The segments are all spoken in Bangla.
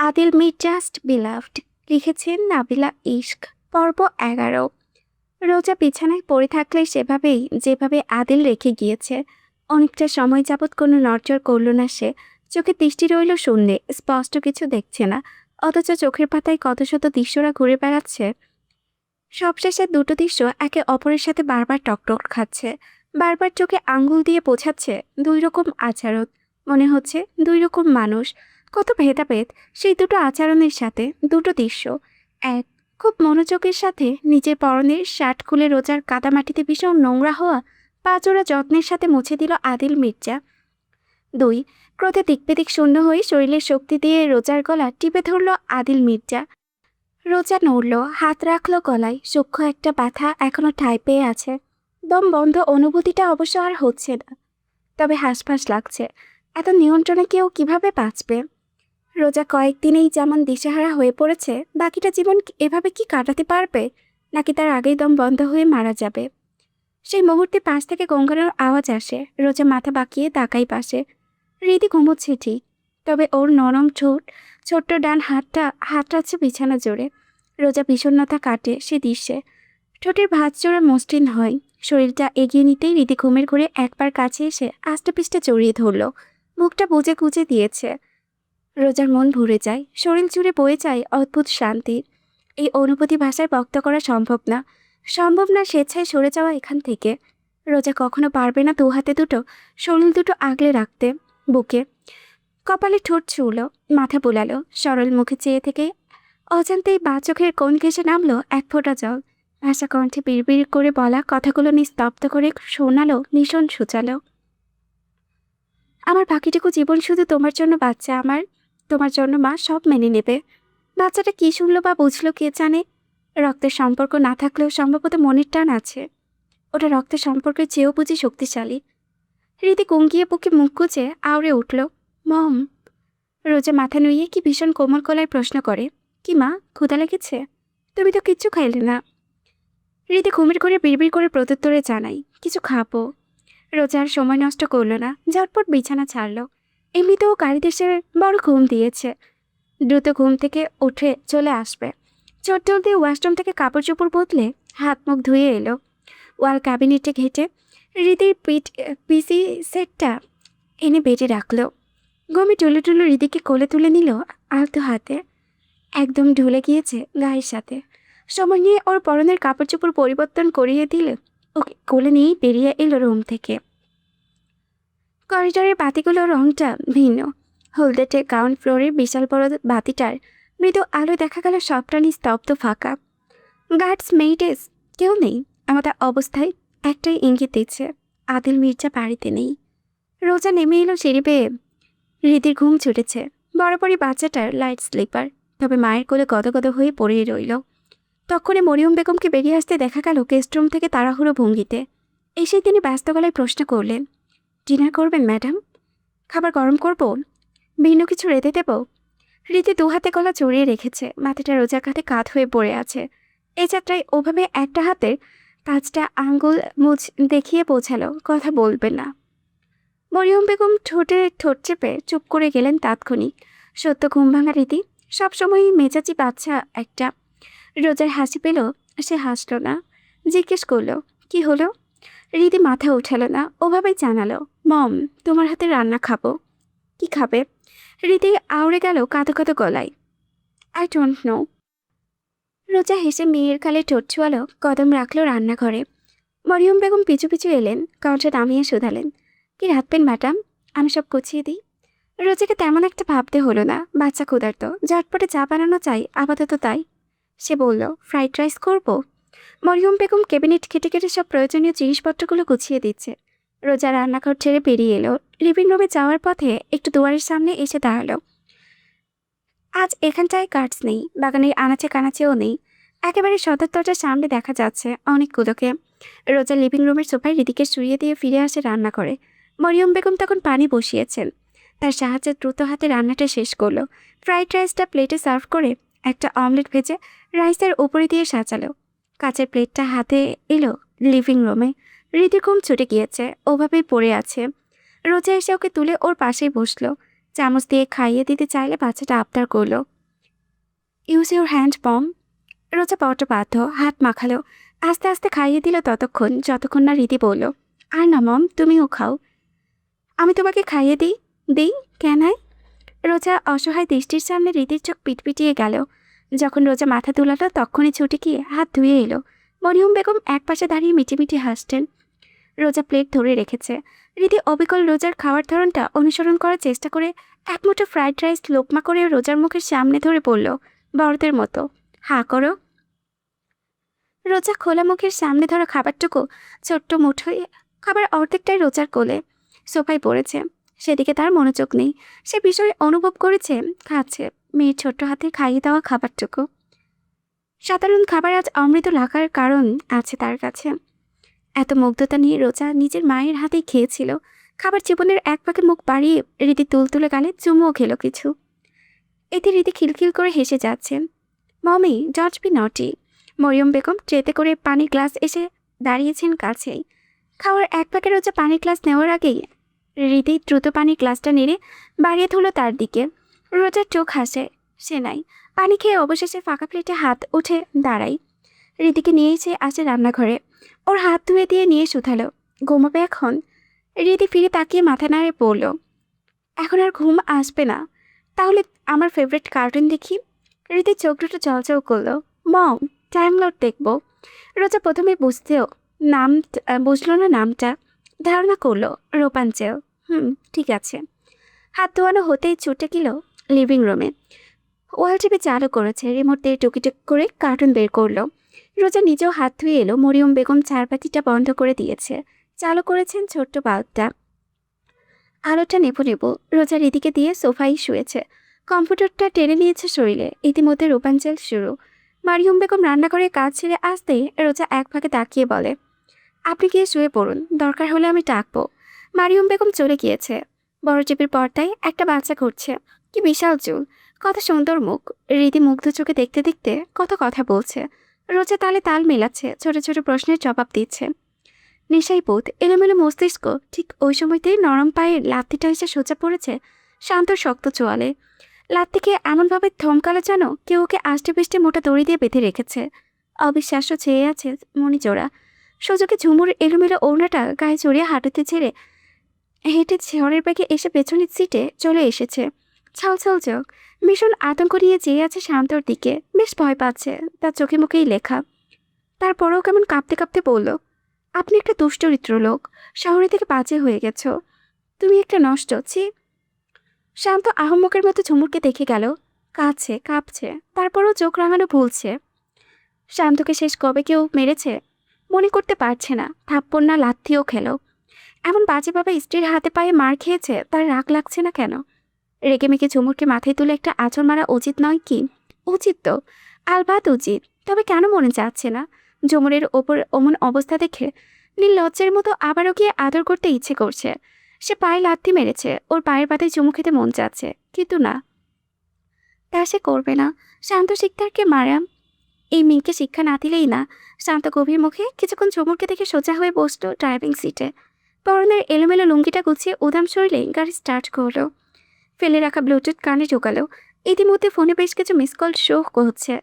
আদিল মির জাস্ট বিলাভড, লিখেছেন নাবিলা ইশক। পর্ব 11। রোজা বিছানায় পড়ে থাকলে সেভাবেই যেভাবে আদিল রেখে গিয়েছে। অনেকটা সময় যাবৎ কোনো নড়চড় করল না সে। চোখে দৃষ্টি রইল শূন্যে, স্পষ্ট কিছু দেখছে না, অথচ চোখের পাতায় কত শত দৃশ্যরা ঘুরে বেড়াচ্ছে। সবশেষে দুটো দৃশ্য একে অপরের সাথে বারবার টকটক খাচ্ছে, বারবার চোখে আঙ্গুল দিয়ে বোঝাচ্ছে দুই রকম আচরণ। মনে হচ্ছে দুই রকম মানুষ, কত ভেদাভেদ সেই দুটো আচরণের সাথে। দুটো দৃশ্য এক, খুব মনোযোগের সাথে নিজের পরনের শার্ট খুলে রোজার কাদামাটিতে ভীষণ নোংরা হওয়া পাঁচোরা যত্নের সাথে মুছে দিল আদিল মির্জা। দুই, ক্রোধে দিকবেদিক শূন্য হয়ে শরীরের শক্তি দিয়ে রোজার গলা টিপে ধরল আদিল মির্জা। রোজা নড়ল, হাত রাখল গলায়, সূক্ষ্ম একটা ব্যথা এখনো ঠাঁই পেয়ে আছে। দম বন্ধ অনুভূতিটা অবশ্য আর হচ্ছে না, তবে হাঁসফাঁস লাগছে। এত নিয়ন্ত্রণে কেউ কিভাবে বাঁচবে? রোজা কয়েকদিনেই যেমন দিশেহারা হয়ে পড়েছে, বাকিটা জীবন এভাবে কি কাটাতে পারবে, নাকি তার আগেই দম বন্ধ হয়ে মারা যাবে? সেই মুহূর্তে পাশ থেকে গঙ্গানোর আওয়াজ আসে। রোজা মাথা বাঁকিয়ে তাকাই পাশে। হৃদি ঘুমোচ্ছে ঠিক, তবে ওর নরম ঠোঁট, ছোট্ট ডান হাতটাচ্ছে বিছানা জোরে। রোজা বিষণ্ণতা কাটে সে দৃশ্যে। ঠোঁটের ভাঁজ জোড়া মসৃণ হয়। শরীরটা এগিয়ে নিতেই রীতি ঘুমের ঘুরে একবার কাছে এসে আষ্টেপৃষ্টে জড়িয়ে ধরল, মুখটা বুজে কুজে দিয়েছে। রোজার মন ভরে যায়, শরীর জুড়ে বয়ে যায় অদ্ভুত শান্তি। এই অনুভূতি ভাষায় ব্যক্ত করা সম্ভব না, সম্ভব না স্বেচ্ছায় সরে যাওয়া এখান থেকে। রোজা কখনো পারবে না দু হাতে দুটো শরীর দুটো আগলে রাখতে। বুকে কপালে ঠোঁট ছুঁল, মাথা বোলালো, সরল মুখে চেয়ে থেকে অজান্তেই বা চোখের কোণ ঘেঁষে নামলো এক ফোঁটা জল। ভাষা কণ্ঠে বিড়বিড় করে বলা কথাগুলো নিস্তব্ধ করে শোনালো, ভীষণ সুচালো। আমার বাকিটুকু জীবন শুধু তোমার জন্য বাচ্চা আমার, তোমার জন্য মা সব মেনে নেবে। বাচ্চাটা কি শুনলো বা বুঝলো কে জানে। রক্তের সম্পর্ক না থাকলেও সম্ভবত মনের টান আছে। ওটা রক্তের সম্পর্কের চেয়েও বুঝি শক্তিশালী। রীতি কুঙ্গিয়ে বুকে মুখ গুজে আউড়ে উঠল, মম। রোজা মাথা নুইয়ে কি ভীষণ কোমল গলায় প্রশ্ন করে, কি মা, ক্ষুধা লেগেছে? তুমি তো কিচ্ছু খাইলে না। রীতি ঘুমের করে বিড়বিড় করে প্রত্যুত্তরে জানাই, কিছু খাবো। রোজা আর সময় নষ্ট করল না, ঝটপট বিছানা ছাড়ল। এমনিতেও গাড়িতে সে বড় ঘুম দিয়েছে, দ্রুত ঘুম থেকে উঠে চলে আসবে। চট্টল দিয়ে ওয়াশরুম থেকে কাপড় চোপড় বদলে হাত মুখ ধুয়ে এলো। ওয়াল ক্যাবিনেটে ঘেঁটে রীতির পিসি সেটটা এনে বেডে রাখলো। গমে টুলে টুলে রীতিকে কোলে তুলে নিল আলতো হাতে। একদম ঢুলে গিয়েছে গায়ের সাথে। সময় নিয়ে ওর পরনের কাপড় চোপড় পরিবর্তন করিয়ে দিলে ওকে কোলে নিয়েই বেরিয়ে এলো রুম থেকে। করিডোরের বাতিগুলোর রংটা ভিন্ন। হলদেটে গ্রাউন্ড ফ্লোরের বিশাল বড় বাতিটার মৃদু আলো দেখা গেল সবটা নিস্তব্ধ ফাঁকা। গার্ডস মেইডেস কেউ নেই। আমাদের অবস্থায় একটাই ইঙ্গিত দিচ্ছে, আদিল মির্জা বাড়িতে নেই। রোজা নেমে এলো সিঁড়ি বেয়ে। হৃদির ঘুম ছুটেছে। বরাবরই বাচ্চাটার লাইট স্লিপার, তবে মায়ের কোলে গদগদ হয়ে পড়েই রইল। তখনই মরিয়ম বেগমকে বেরিয়ে আসতে দেখা গেল গেস্টরুম থেকে তাড়াহুড়ো ভঙ্গিতে। এসে তিনি ব্যস্ত গলায় প্রশ্ন করলেন, ডিনার করবেন ম্যাডাম? খাবার গরম করব? ভিন্ন কিছু রেঁধে দেব? রীতি দু হাতে গলা জড়িয়ে রেখেছে, মাথাটা রোজার কাঁধে কাঁধ হয়ে পড়ে আছে। এই যাত্রায় ওভাবে একটা হাতের 5টা আঙ্গুল মুছ দেখিয়ে বোঝালো কথা বলবে না। মরিয়ম বেগম ঠোঁটে ঠোঁট চেপে চুপ করে গেলেন তাৎক্ষণিক। সত্য ঘুম ভাঙা রীতি, সবসময়ই মেজাজি বাচ্চা একটা। রোজার হাসি পেল, সে হাসল না। জিজ্ঞেস করলো, কি হলো? রীতি মাথা উঠালো না, ওভাবেই জানালো, মম, তোমার হাতে রান্না খাবো। কি খাবে? রীতি আউড়ে গেল কাঁদো কাঁদো গলায়, আই ডোন্ট নো। রোজা হেসে মেয়ের কালে ঠোঁট ছোয়ালো, কদম রাখলো রান্নাঘরে। মরিয়ম বেগম পিছু পিছু এলেন, কাউন্টার নামিয়ে শুধালেন, কি রাখবেন ম্যাডাম? আমি সব গুছিয়ে দিই। রোজাকে তেমন একটা ভাবতে হলো না, বাচ্চা ক্ষুধার্ত, ঝটপটে চা বানানো চাই, আপাতত তাই। সে বলল, ফ্রাইড রাইস করব। মরিয়ম বেগম ক্যাবিনেট কেটে কেটে সব প্রয়োজনীয় জিনিসপত্রগুলো গুছিয়ে দিচ্ছে। রোজা রান্নাঘর ছেড়ে বেরিয়ে এলো। লিভিং রুমে যাওয়ার পথে একটু দুয়ারের সামনে এসে দাঁড়ালো। আজ এখানটায় গার্ডস নেই, বাগানের আনাচে কানাচেও নেই। একেবারে সদর দরজার সামনে দেখা যাচ্ছে অনেকগুলোকে। রোজা লিভিং রুমের সোফায় রীতিকে শুইয়ে দিয়ে ফিরে আসে রান্না করে। মরিয়ম বেগম তখন পানি বসিয়েছেন। তার সাহায্যে দ্রুত হাতে রান্নাটা শেষ করলো। ফ্রাইড রাইসটা প্লেটে সার্ভ করে একটা অমলেট ভেজে রাইসের উপরে দিয়ে সাজালো। কাচের প্লেটটা হাতে এলো লিভিং রুমে। রীতির ঘুম ছুটে গিয়েছে, ওভাবেই পড়ে আছে। রোজা এসে ওকে তুলে ওর পাশেই বসলো। চামচ দিয়ে খাইয়ে দিতে চাইলে বাচ্চাটা আবদার করলো, ইউজ ইউর হ্যান্ড বম। রোজা বড্ড বাধ্য, হাত মাখালো। আস্তে আস্তে খাইয়ে দিল যতক্ষণ না রীতি বলল, আর না মম, তুমিও খাও। আমি তোমাকে খাইয়ে দিই। দিই কেন? রোজা অসহায় দৃষ্টির সামনে রীতির চোখ পিটপিটিয়ে গেল। যখন রোজা মাথা তুলালো তখনই ছুটে গিয়ে হাত ধুয়ে এলো। মরিয়ম বেগম একপাশে দাঁড়িয়ে মিটিমিটি হাসতেন। রোজা প্লেট ধরে রেখেছে। রীতি অবিকল রোজার খাওয়ার ধরনটা অনুসরণ করার চেষ্টা করে এক মুঠো ফ্রাইড রাইস লোকমা করে রোজার মুখের সামনে ধরে বলল, বড়দের মতো, হাঁ করো। রোজা খোলা মুখের সামনে ধরা খাবারটুকু ছোট্ট মুঠোয়, খাবার অর্ধেকটাই রোজার কোলে সোফায় পড়েছে। সেদিকে তার মনোযোগ নেই। সে বিষয় অনুভব করেছে খাচ্ছে মেয়ের ছোট্ট হাতে খাইয়ে দেওয়া খাবারটুকু। সাধারণ খাবার আজ অমৃত লাগার কারণ আছে তার কাছে। এত মুগ্ধতা নিয়ে রোজা নিজের মায়ের হাতেই খেয়েছিল। খাবার জীবনের এক পাকে মুখ বাড়িয়ে রীতি তুলতুলে গালে চুমুও খেলো কিছু। এতে রীতি খিলখিল করে হেসে যাচ্ছে। মমি, ডন্ট বি নটি। মরিয়ম বেগম ট্রেতে করে পানির গ্লাস এসে দাঁড়িয়েছেন কাছেই। খাওয়ার এক পাকে রোজা পানির গ্লাস নেওয়ার আগেই রীতি দ্রুত পানির গ্লাসটা নেড়ে বাড়িয়ে ধরল তার দিকে। রোজার চোখ হাসে। সে নাই। পানি খেয়ে অবশেষে ফাঁকা প্লেটে হাত উঠে দাঁড়াই। রীতিকে নিয়েছে আসে রান্নাঘরে। ওর হাত ধুয়ে দিয়ে নিয়ে শুধালো, ঘুমাবে এখন? রীতি ফিরে তাকিয়ে মাথা নাড়ে বলল, এখন আর ঘুম আসবে না। তাহলে আমার ফেভারিট কার্টুন দেখি। রীতির চোখ দুটো চলচল করলো। মম, টাইম লর্ড দেখবো। রোজা প্রথমে বুঝলো না নামটা। ধারণা করলো রোপাঞ্চেল। ঠিক আছে। হাত ধোয়ানো হতেই ছুটে গেল লিভিং রুমে। ওয়াল টিভি চালু করেছে। রিমোট দিয়ে টুকিটুক করে কার্টুন বের করলো। রোজা নিজেও হাত ধুয়ে এলো। মরিয়ম বেগম চারপাতিটা বন্ধ করে দিয়েছে। চালু করেছেন ছোট্ট বাল্বটা। আলোটা নেবো নেবো। রোজা রীতিকে দিয়ে সোফায় শুয়েছে। কম্পিউটারটা টেনে নিয়েছে শরীরে। ইতিমধ্যে রূপাঞ্চল শুরু। মারিয়ম বেগম রান্নাঘরে কাজ ছেড়ে আসতেই রোজা এক ফাঁকে তাকিয়ে বলে, আপনি গিয়ে শুয়ে পড়ুন, দরকার হলে আমি ডাকবো। মারিয়ম বেগম চলে গিয়েছে। বড় টিভির পর্দায় একটা বাচ্চা ঘুরছে। কি বিশাল চুল, কত সুন্দর মুখ। রীতি মুগ্ধ চোখে দেখতে দেখতে কত কথা বলছে। রোজা তালে তাল মেলাচ্ছে, ছোট ছোট প্রশ্নের জবাব দিচ্ছে। নেশাই বোধ, এলোমেলো মস্তিষ্ক। ঠিক ওই সময়তেই নরম পায়ের লাথিটা এসে সোজা পড়েছে শান্তর শক্ত চোয়ালে। লাথিকে এমনভাবে থমকালো যেন কেউ ওকে আষ্টে পিষ্টে মোটা দড়ি দিয়ে বেঁধে রেখেছে। অবিশ্বাস্য চেয়ে আছে মণিজোড়া। সুযোগে ঝুমুর এলোমেলো ওড়নাটা গায়ে চড়িয়ে হাঁটুতে ছেড়ে হেঁটে ঝড়ের ব্যাগে এসে পেছনের সিটে চলে এসেছে। ছলছল চোখ, ভীষণ আতঙ্ক নিয়ে চেয়ে আছে শান্তর দিকে। বেশ ভয় পাচ্ছে, তার চোখে মুখেই লেখা। তারপরেও কেমন কাঁপতে কাঁপতে বলল, আপনি একটা দুশ্চরিত্র লোক, শহরে থেকে বাজে হয়ে গেছ। তুমি একটা নষ্ট। ছি। শান্ত আহম্মকের মতো ঝুমুরকে দেখে গেল। কাঁদছে, কাঁপছে, তারপরও চোখ রাঙানো ভুলছে। শান্তকে শেষ কবে কেউ মেরেছে মনে করতে পারছে না। থাপ্পড় না লাথিও খেলো। এমন বাজেভাবে স্ত্রীর হাতে পায়ে মার খেয়েছে, তার রাগ লাগছে না কেন? রেগে মেগে ঝুমুরকে মাথায় তুলে একটা আঁচড় মারা উচিত নয় কি? উচিত তো, আলবাত উচিত। তবে কেন মনে যাচ্ছে না? ঝুমুরের ওপর অমন অবস্থা দেখে নির্লজ্জের মতো আবারও গিয়ে আদর করতে ইচ্ছে করছে। সে পায়ে লাথি মেরেছে, ওর পায়ের পাতায় চুমু খেতে মন যাচ্ছে, কিন্তু না, তা সে করবে না। শান্ত শিকদারকে মারাম এই মেয়েকে শিক্ষা না দিলেই না। শান্ত গভীর মুখে কিছুক্ষণ ঝুমুরকে দেখে সোজা হয়ে বসলো ড্রাইভিং সিটে। পরনের এলোমেলো লুঙ্গিটা গুছিয়ে উদাম শরীরে গাড়ি স্টার্ট করলো। ফেলে রাখা ব্লুটুথ কানে ঢোকালো। ইতিমধ্যে ফোনে বেশ কিছু মিস কল শো হচ্ছে।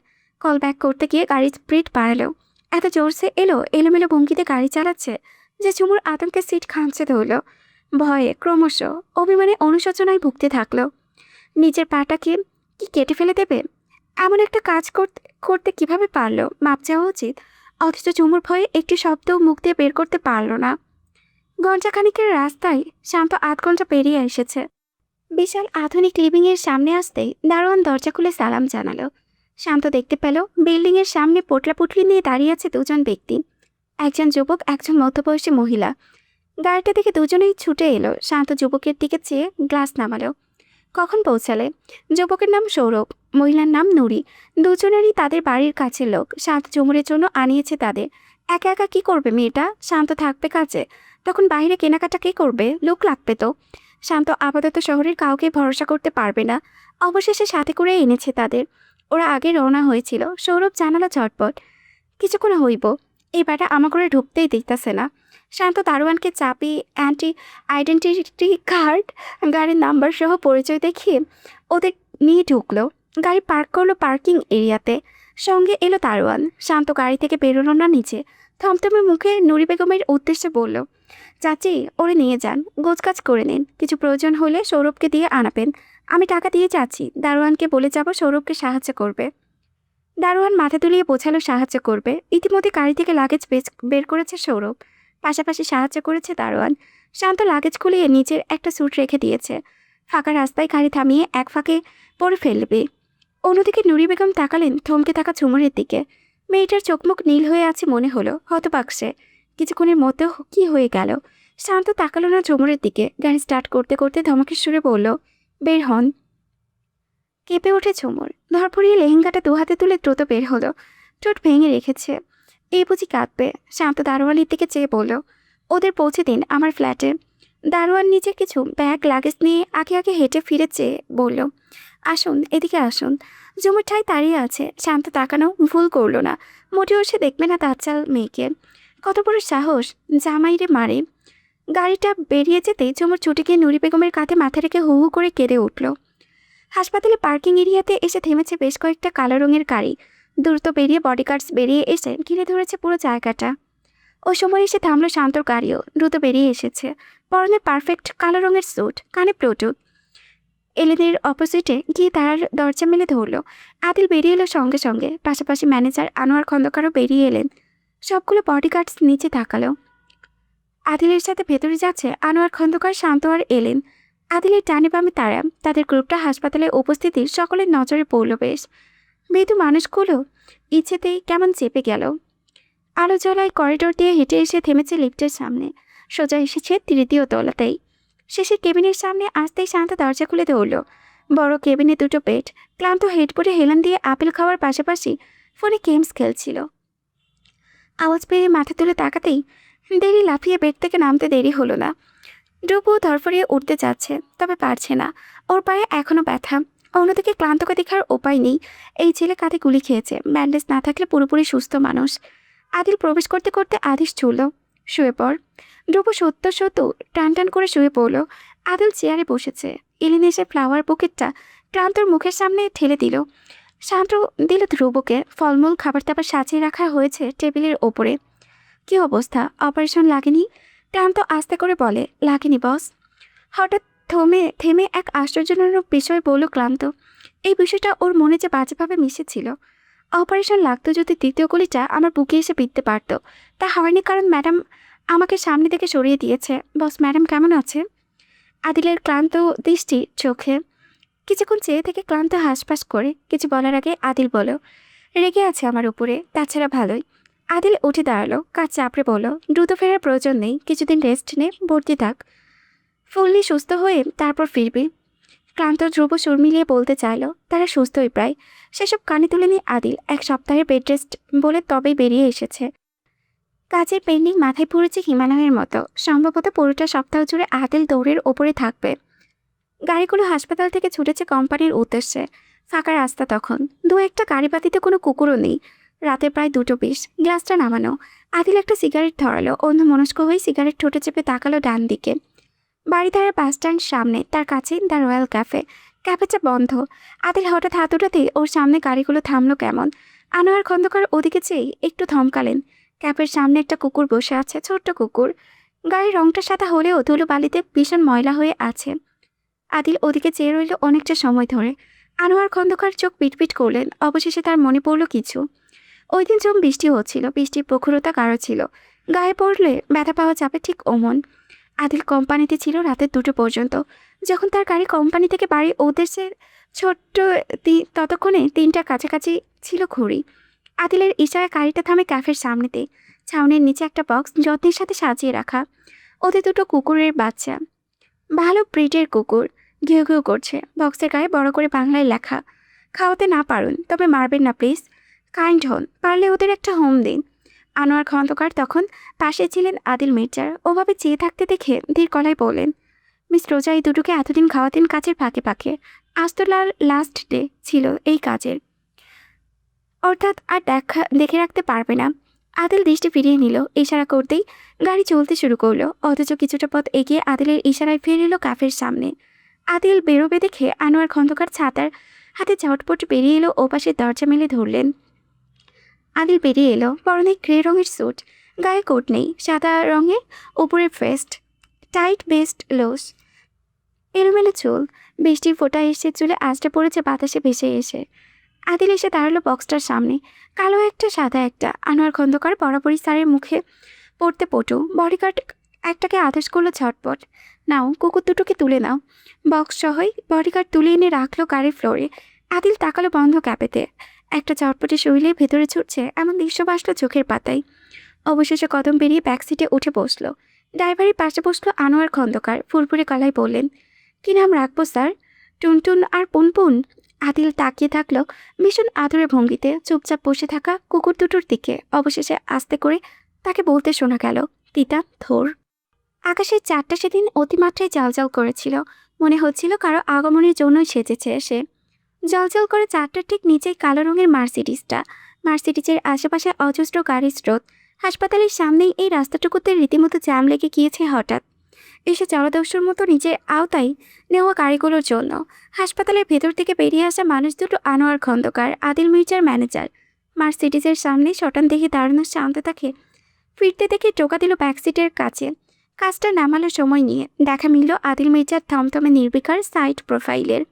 কল ব্যাক করতে গিয়ে গাড়ির স্পিড বাড়ালো। এত জোরসে এলোমেলো ভঙ্গিতে গাড়ি চালাচ্ছে যে ঝুমুর আতঙ্কে সিট খামচে ধরল। ভয়ে, ক্রমশ অভিমানে, অনুশোচনায় ভুগতে থাকলো। নিজের পাটাকে কি কেটে ফেলে দেবে? এমন একটা কাজ করতে করতে কিভাবে পারলো? মাপ চাওয়া উচিত। অথচ ঝুমুর ভয়ে একটি শব্দও মুখ দিয়ে বের করতে পারল না। ঘণ্টাখানিকের রাস্তায় শান্ত 8 ঘন্টা পেরিয়ে এসেছে। বিশাল আধুনিক লিভিংয়ের সামনে আসতেই দারোয়ান দরজা খুলে সালাম জানালো। শান্ত দেখতে পেল বিল্ডিংয়ের সামনে পোটলাপুটলি নিয়ে দাঁড়িয়ে আছে দুজন ব্যক্তি। একজন যুবক, একজন মধ্যবয়সী মহিলা। গাড়িটা দেখে দুজনেই ছুটে এলো। শান্ত যুবকের দিকে চেয়ে গ্লাস নামালো। কখন পৌঁছালে? যুবকের নাম সৌরভ, মহিলার নাম নুরি। দুজনেরই তাদের বাড়ির কাছের লোক। শান্ত ঝুমুরের জন্য আনিয়েছে তাদের। একা একা কি করবে মেয়েটা? শান্ত থাকবে কাছে, তখন বাইরে কেনাকাটা কে করবে? লোক লাগবে তো। শান্ত আপাতত শহরের কাউকে ভরসা করতে পারবে না। অবশেষে সাথে করে এনেছে তাদের। ওরা আগে রওনা হয়েছিল। সৌরভ জানালো ঝটপট, কিছুক্ষণ হইব। এবারে আমার করে ঢুকতেই দিতেছে না। শান্ত দারোয়ানকে চাপি আইডেন্টিটি কার্ড, গাড়ির নাম্বার সহ পরিচয় দেখিয়ে ওদের নিয়ে ঢুকলো। গাড়ি পার্ক করলো পার্কিং এরিয়াতে। সঙ্গে এলো দারোয়ান। শান্ত গাড়ি থেকে বেরোলো না নিচে। থমথমে মুখে নুরি বেগমের উদ্দেশ্যে বলল, চাচি ওরে নিয়ে যান, গোছগাছ করে নিন, কিছু প্রয়োজন হলে সৌরভকে দিয়ে আনাবেন। আমি টাকা দিয়ে যাচ্ছি, দারোয়ানকে বলে যাব সৌরভকে সাহায্য করবে। দারোয়ান মাথা তুলিয়ে বোঝালো সাহায্য করবে। ইতিমধ্যে গাড়ি থেকে লাগেজ বের করেছে সৌরভ, পাশাপাশি সাহায্য করেছে দারোয়ান। শান্ত লাগেজ খুলিয়ে নিচের একটা স্যুট রেখে দিয়েছে। ফাঁকা রাস্তায় গাড়ি থামিয়ে এক ফাঁকে পরে ফেলবে। অন্যদিকে নুরি বেগম তাকালেন থমকে থাকা ঝুমুরের দিকে। মেয়েটার চোখমুখ নীল হয়ে আছে মনে হলো, হতবাক্সে। কিছুক্ষণের মধ্যে কি হয়ে গেল। শান্ত তাকালো না ঝুমুরের দিকে। গাড়ি স্টার্ট করতে করতে ধমকের সুরে বলল, বের হন। কেঁপে ওঠে ঝুমুর। ধরফরিয়ে লেহেঙ্গাটা দুহাতে তুলে দ্রুত বের হলো। ঠোঁট ভেঙে রেখেছে। এই বুঝি কাঁদবে। শান্ত দারোয়ানের দিকে চেয়ে বলল, ওদের পৌঁছে দিন আমার ফ্ল্যাটে। দারোয়ান নিচে কিছু ব্যাগ লাগেজ নিয়ে আগে আগে হেঁটে ফিরে চেয়ে বলল, আসুন এদিকে আসুন। ঝুমুর ঠাই দাঁড়িয়ে আছে। শান্ত তাকানো ভুল করলো না। মোটেও সে দেখবে না তাচ্চাল মেয়েকে। কত বড় সাহস, জামাইরে মারে। গাড়িটা বেরিয়ে যেতে ঝুমুর ছুটে গিয়ে নুরি বেগমের কাঁধে মাথা রেখে হু হু করে কেঁদে উঠল। হাসপাতালে পার্কিং এরিয়াতে এসে থেমেছে বেশ কয়েকটা কালো রঙের গাড়ি। দ্রুত বেরিয়ে বডিগার্ডস বেরিয়ে এসে ঘিরে ধরেছে পুরো জায়গাটা। ওই সময় এসে থামলো শান্তর গাড়িও। দ্রুত বেরিয়ে এসেছে। পরনে পারফেক্ট কালো রঙের স্যুট, কানে ব্লুটুথ। এলেনের অপোজিটে গিয়ে তার দরজা মেলে ধরল। আদিল বেরিয়ে এলো সঙ্গে সঙ্গে। পাশাপাশি ম্যানেজার আনোয়ার খন্দকারও বেরিয়ে এলেন। সবগুলো বডিগার্ডস নিচে তাকালো। আদিলের সাথে ভেতরে যাচ্ছে আনোয়ার খন্দকার, শান্ত আর এলেন। আদিলের ডানে বামে তারা। তাদের গ্রুপটা হাসপাতালে উপস্থিতির সকলের নজরে পড়ল বেশ। মৃদু মানুষগুলো ইচ্ছেতেই কেমন চেপে গেল। আলো জ্বলায় করিডোর দিয়ে হেঁটে এসে থেমেছে লিফটের সামনে। সোজা এসেছে তৃতীয় তলাতেই। শেষের কেবিনের সামনে আসতেই শান্ত দরজা খুলে ধরল। বড় কেবিনে দুটো বেড। ক্লান্ত হেডবোর্ডে হেলান দিয়ে আপেল খাওয়ার পাশাপাশি ফোনে গেমস খেলছিল। আওয়াজ পেয়ে মাথা তুলে তাকাতেই দেরি লাফিয়ে বেড থেকে নামতে দেরি হলো না। ডুবু ধরফরিয়ে উঠতে যাচ্ছে, তবে পারছে না। ওর পায়ে এখনও ব্যথা। অন্যদিকে ক্লান্তকে দেখার উপায় নেই। এই ছেলে কাঁধে গুলি খেয়েছে, ব্যান্ডেজ না থাকলে পুরোপুরি সুস্থ মানুষ। আদিল প্রবেশ করতে করতে আদেশ ছুড়ল, শুয়ে পড়। ডুবু সত্য টান টান করে শুয়ে পড়ল। আদিল চেয়ারে বসেছে। এলিন এসে ফ্লাওয়ার বুকেটটা ক্লান্তর মুখের সামনে ঠেলে দিল। শান্ত দিল ধ্রুবকে। ফলমূল খাবার দাবার সাজিয়ে রাখা হয়েছে টেবিলের ওপরে। কি অবস্থা, অপারেশন লাগেনি? ক্লান্ত আস্তে করে বলে, লাগেনি বস। হঠাৎ থেমে এক আশ্চর্যজনক বিষয় বলল ক্লান্ত। এই বিষয়টা ওর মনে যে বাজেভাবে মিশেছিল। অপারেশন লাগতো যদি দ্বিতীয় গুলিটা আমার বুকে এসে বিঁধতে পারত। তা হয়নি, কারণ ম্যাডাম আমাকে সামনে থেকে সরিয়ে দিয়েছে। বস, ম্যাডাম কেমন আছে? আদিলের ক্লান্ত দৃষ্টি চোখে। কিছুক্ষণ চেয়ে থেকে ক্লান্ত হাসপাস করে কিছু বলার আগে আদিল বলো, রেগে আছে আমার উপরে, তাছাড়া ভালোই। আদিল উঠে দাঁড়ালো, কাজ চাপড়ে বলো, দ্রুত ফেরার প্রয়োজন নেই, কিছুদিন রেস্ট নে, ভর্তি থাক, ফুললি সুস্থ হয়ে তারপর ফিরবি। ক্লান্ত ধ্রুব সুর মিলিয়ে বলতে চাইলো, তারা সুস্থই প্রায়। সেসব কানে তুলেনি আদিল। এক সপ্তাহের বেড রেস্ট বলে তবেই বেরিয়ে এসেছে। কাজের পেন্ডিং মাথায় পড়েছে হিমালয়ের মতো। সম্ভবত পুরোটা সপ্তাহ জুড়ে আদিল দৌড়ের ওপরে থাকবে। গাড়িগুলো হাসপাতাল থেকে ছুটেছে কোম্পানির উদ্দেশ্যে। ফাঁকা রাস্তা তখন। দু একটা গাড়ি বাতিতে কোনো কুকুরও নেই। রাতে প্রায় 2:20। গ্লাসটা নামানো। আদিল একটা সিগারেট ধরালো। অন্য মনস্ক হয়ে সিগারেট ঠোঁটে চেপে তাকালো ডান দিকে। বাড়িধারা বাস স্ট্যান্ড সামনে, তার কাছেই দ্য রয়্যাল ক্যাফে। ক্যাফেটা বন্ধ। আদিল হঠাৎ হাত উঠাতেই ওর সামনে গাড়িগুলো থামলো কেমন। আনোয়ার খন্দকার ওদিকে চেয়ে একটু থমকালেন। ক্যাফের সামনে একটা কুকুর বসে আছে, ছোট্ট কুকুর। গাড়ির রংটা সাদা হলেও ধুলো বালিতে ভীষণ ময়লা হয়ে আছে। আদিল ওদিকে চেয়ে রইল অনেকটা সময় ধরে। আনোয়ার খন্দকার চোখ পিটপিট করলেন। অবশেষে তার মনে পড়ল কিছু। ওই দিন জম বৃষ্টি হচ্ছিল। বৃষ্টির প্রখরতা গাঢ় ছিল। গায়ে পড়লে ব্যথা পাওয়া যাবে ঠিক অমন। আদিল কোম্পানিতে ছিল রাতে 2টো পর্যন্ত। যখন তার গাড়ি কোম্পানি থেকে বাড়ির উদ্দেশ্যে ছোট্ট ততক্ষণে 3টার কাছাকাছি ছিল ঘড়ি। আদিলের ইশারায় গাড়িটা থামে ক্যাফের সামনেতে। ছাউনির নিচে একটা বক্স যত্নের সাথে সাজিয়ে রাখা। ওতে 2টো কুকুরের বাচ্চা, ভালো ব্রিডের কুকুর, ঘেউ ঘেউ করছে। বক্সের গায়ে বড় করে বাংলায় লেখা, খাওয়াতে না পারুন, তবে মারবেন না প্লিজ, কাইন্ড হন, পারলে ওদের একটা হোম দিন। আনোয়ার খন্দকার তখন পাশে ছিলেন আদিল মির্জার। ওভাবে চেয়ে থাকতে দেখে ধীর গলায় বলেন, মিস রোজা এই দুটোকে এতদিন খাওয়াতেন কাজের ফাঁকে ফাঁকে। আজ তো লাস্ট ডে ছিল এই কাজের, অর্থাৎ আর দেখে রাখতে পারবে না। আদিল দৃষ্টি ফিরিয়ে নিল। ইশারা করতেই গাড়ি চলতে শুরু করলো। অথচ কিছুটা পথ এগিয়ে আদিলের ইশারায় ফিরে এলো ক্যাফের সামনে। আদিল বেরোবে দেখে আনোয়ার খন্দকার ছাতার হাতে ঝটপট বেরিয়ে এলো, ওপাশে দরজা মেলে ধরলেন। আদিল বেরিয়ে এলো, পরনে গ্রে রঙের স্যুট, গায়ে কোট নেই, সাদা রঙের উপরের ভেস্ট, টাইট বেস্ট লোস, এলোমেলো চুল, বৃষ্টির ফোঁটা এসে চুলে আঁচড়ে পড়েছে বাতাসে ভেসে এসে। আদিল এসে দাঁড়ালো বক্সটার সামনে, কালো একটা সাদা একটা। আনোয়ার খন্দকার বরাবরই স্যারের মুখে পড়তে পটু। বডিগার্ড একটাকে আদেশ করলো ঝটপট, নাও কুকুর দুটোকে তুলে নাও। বক্স সহই বডিগার্ড তুলে এনে রাখলো গাড়ির ফ্লোরে। আদিল তাকালো বন্ধ ক্যাপেতে, একটা চটপটে শরীরে ভেতরে ছুটছে এমন দৃশ্য ভাসলো চোখের পাতায়। অবশেষে কদম বেরিয়ে ব্যাক সিটে উঠে বসলো। ড্রাইভারের পাশে বসলো আনোয়ার খন্দকার। ফুরফুরে গলায় বললেন, কি নাম রাখবো স্যার? টুনটুন আর পুনপুন? আদিল তাকিয়ে থাকলো ভীষণ আদরে ভঙ্গিতে চুপচাপ বসে থাকা কুকুর দুটোর দিকে। অবশেষে আস্তে করে তাকে বলতে শোনা গেল, তিতা থোর। আকাশের চারটা সেদিন অতিমাত্রায় জ্বালজ্বাল করেছিল, মনে হচ্ছিল কারো আগমনের জন্যই সেজেছে সে। জ্বলজ্বল করে চারটার ঠিক নিচেই কালো রঙের মার্সিডিসটা। মার্সিডিসের আশেপাশে অজস্র গাড়ির স্রোত। হাসপাতালের সামনেই এই রাস্তাটুকুতে রীতিমতো জ্যাম লেগে গিয়েছে হঠাৎ এসে জলদস্যুর মতো নিজের আওতায় নেওয়া গাড়িগুলোর জন্য। হাসপাতালের ভেতর থেকে বেরিয়ে আসা মানুষ দুটো আনোয়ার খন্দকার, আদিল মির্জার ম্যানেজার। মার্সিডিসের সামনে শটান দেখে দাঁড়ানো শান্ত তাকে ফিরতে দেখে টোকা দিল ব্যাকসিটের কাছে। কাজটা নামালো সময় নিয়ে। দেখা মিলল আদিল মির্জার থমথমে নির্বিকার সাইড প্রোফাইলের,